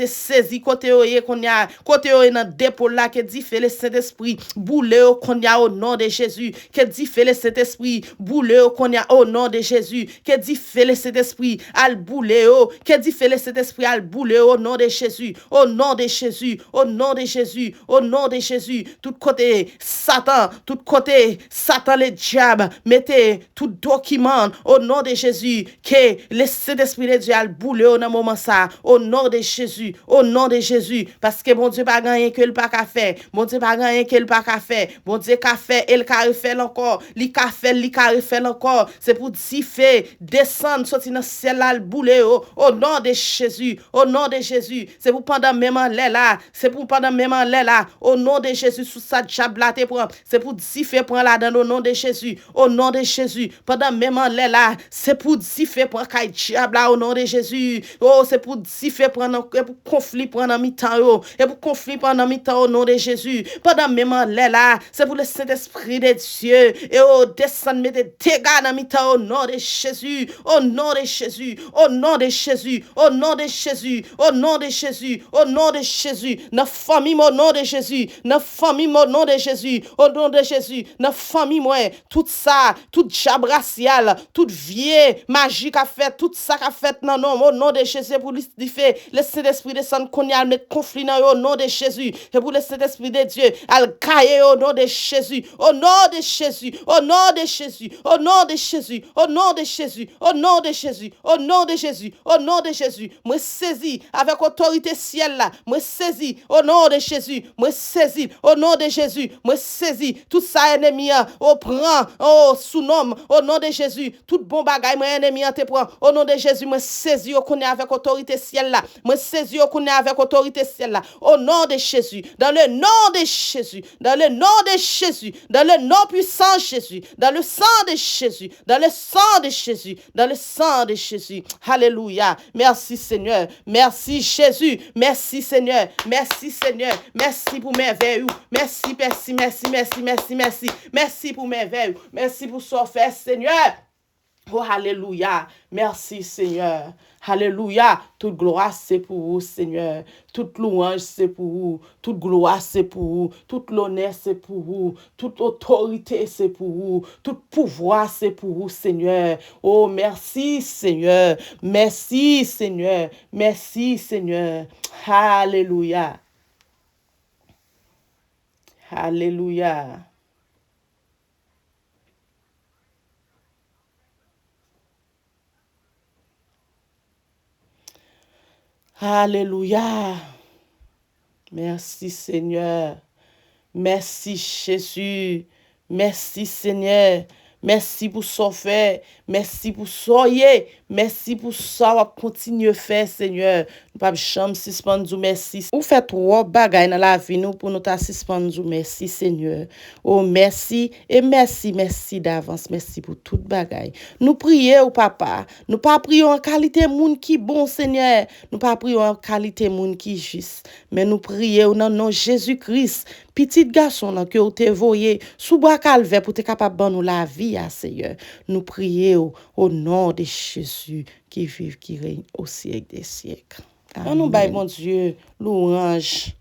saisi côté yo qu'on y a côté yo dans dépôt là que dit fait le Saint-Esprit boule yo qu'on y a au nom de Jésus que dit fait le Saint-Esprit boule yo qu'on y a au nom de Jésus que dit fait le Saint-Esprit al boule yo que dit fait le Saint-Esprit al boule yo au nom de Jésus au nom de Jésus au nom de Jésus au nom de Jésus tout côté Satan le diable mettez tout document au nom de Jésus que le Saint-Esprit de Dieu a boulé au moment ça au nom de Jésus parce que bon Dieu pas gagné que le pas qu'a fait bon Dieu pas gagné que le pas qu'a fait bon Dieu qu'a fait et le qu'a fait encore li qu'a fait encore c'est pour fait descendre sortir dans ciel là boulé au nom de Jésus c'est pour pendant même là au nom de Jésus sous sa diablate pour c'est pour fait prendre là dans au nom de Jésus pendant même là c'est pour fait prendre kay diable au nom de Jésus c'est pour fait prendre pour conflit prendre en mi-temps et pour conflit pendant mi-temps au nom de Jésus pendant même là c'est pour le Saint-Esprit de Dieu et descendre mettre dégâts dans mi-temps au nom de Jésus au nom de Jésus notre famille au nom de Jésus notre famille au nom de Jésus au nom de Jésus notre famille moi tout ça tout diable racial toute vieille magie qu'a fait tout ça qu'a fait non au nom de Jésus pour lui fait le Saint-Esprit descend qu'on y a mettre conflit dans au nom de Jésus et pour le Saint-Esprit de Dieu al cailler au nom de Jésus au nom de Jésus au nom de Jésus au nom de Jésus au nom de Jésus au nom de Jésus au nom de Jésus au nom de Jésus moi saisi avec autorité ciel là moi saisi au nom de Jésus moi saisi au nom de Jésus moi saisi tout ça ennemi au prend sous-nom au nom de Jésus tout bon bagaille moi ennemi te prend au nom de Jésus moi saisi au connaît avec autorité ciel là moi saisi au connaît avec autorité ciel là au nom de Jésus dans le nom de Jésus dans le nom de Jésus dans le nom puissant de Jésus dans le sang de Jésus dans le sang de Jésus dans le sang de Jésus alléluia merci Seigneur merci Jésus merci Seigneur merci pour merveille merci pour merveille merci pour ce fait Seigneur oh alléluia merci Seigneur alléluia toute gloire c'est pour vous Seigneur toute louange c'est pour vous toute gloire c'est pour vous toute l'honneur c'est pour vous toute autorité c'est pour vous tout pouvoir c'est pour vous Seigneur oh merci Seigneur alléluia alléluia alléluia merci Seigneur merci Jésus merci Seigneur merci pour ce fait merci pour soyez Merci pour ça, on continue à faire, Seigneur. Nous pas jamais suspendre merci. Ou fait trop bagay dans la vie nous pour nous ta suspendre merci, Seigneur. Oh, merci et merci d'avance. Merci pour toute bagay. Nous prions, papa. Nous pas prions en qualité moun qui bon, Seigneur. Nous pas prions en qualité moun qui juste. Mais nous prions dans le nom de Jésus-Christ. Petit garçon là, que vous te voyez sous bois calvaire pour te capable de nous la vie, Seigneur. Nous prions au nom de Jésus qui vit, qui règne au siècle des siècles. Amen. Nous baillons, mon Dieu, louange.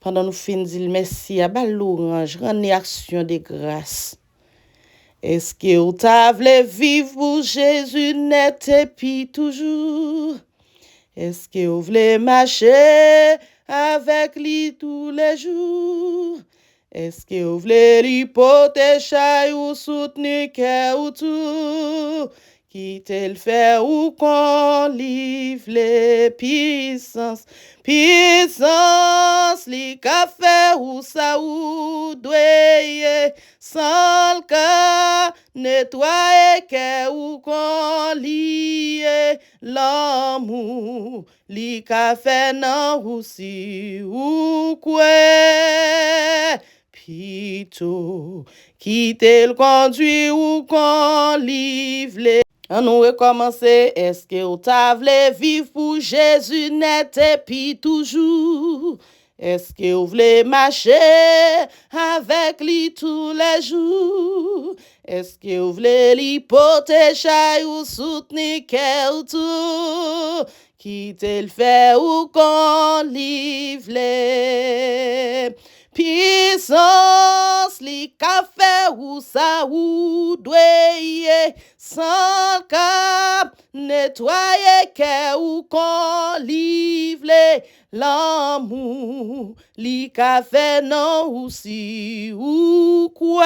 Pendant nous finissons merci, à bal louange, rendre action de grâce. Est-ce que vous t'avez vivre pour Jésus net et puis toujours? Est-ce que vous voulez marcher avec lui tous les jours? Est-ce que vous voulez lui porter chay ou soutenir cœur ou tout? Quitter le faire ou qu'on livre les puissances. Puissance, li ka fait ou ça ou doye. Sans le cas, nettoyer cœur ou qu'on liye. L'amour, li ka fait nan ou si ou kwe. Pito, quitter le conduit ou qu'on livre les. On nous recommencer. Est-ce que vous t'avez vivre pour Jésus net et puis toujours? Est-ce que vous voulez marcher avec lui tous les jours? Est-ce que vous voulez lui porter chay ou soutenir cœur tout? Quitter le fait ou qu'on livre les. Puissance, li ka fait ou ça ou doye, sans cap, nettoyer cœur ou qu'on livre l'amour, li ka fait non ou si ou quoi.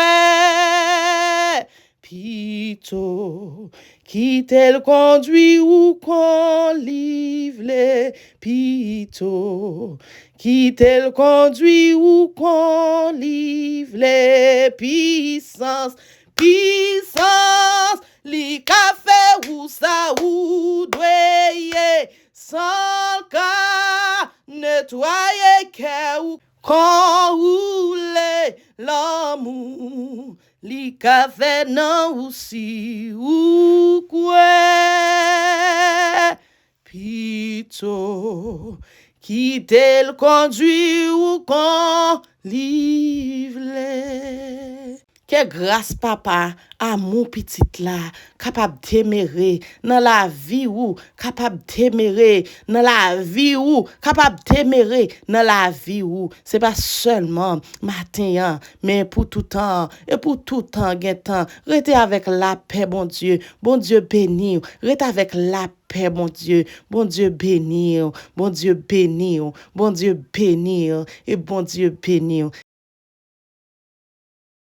Pito, quitter le conduit ou qu'on livre les pito. Quitter le conduit ou qu'on livre les puissances. Puissance, li ka fait ou ça ou doye. Sans ka nettoyer cœur ou qu'on roule l'amour. Li ka fait non ou si ou quoi. Pito. Quitter le conduit ou qu'on livre. Que grâce, papa, à mon petit là, capable d'aimer dans la vie ou capable d'aimer dans la vie ou capable d'aimer dans la vie ou c'est pas seulement matin mais pour tout temps et pour tout temps temps restez avec la paix bon Dieu béni restez avec la paix bon Dieu béni bon Dieu béni et bon Dieu béni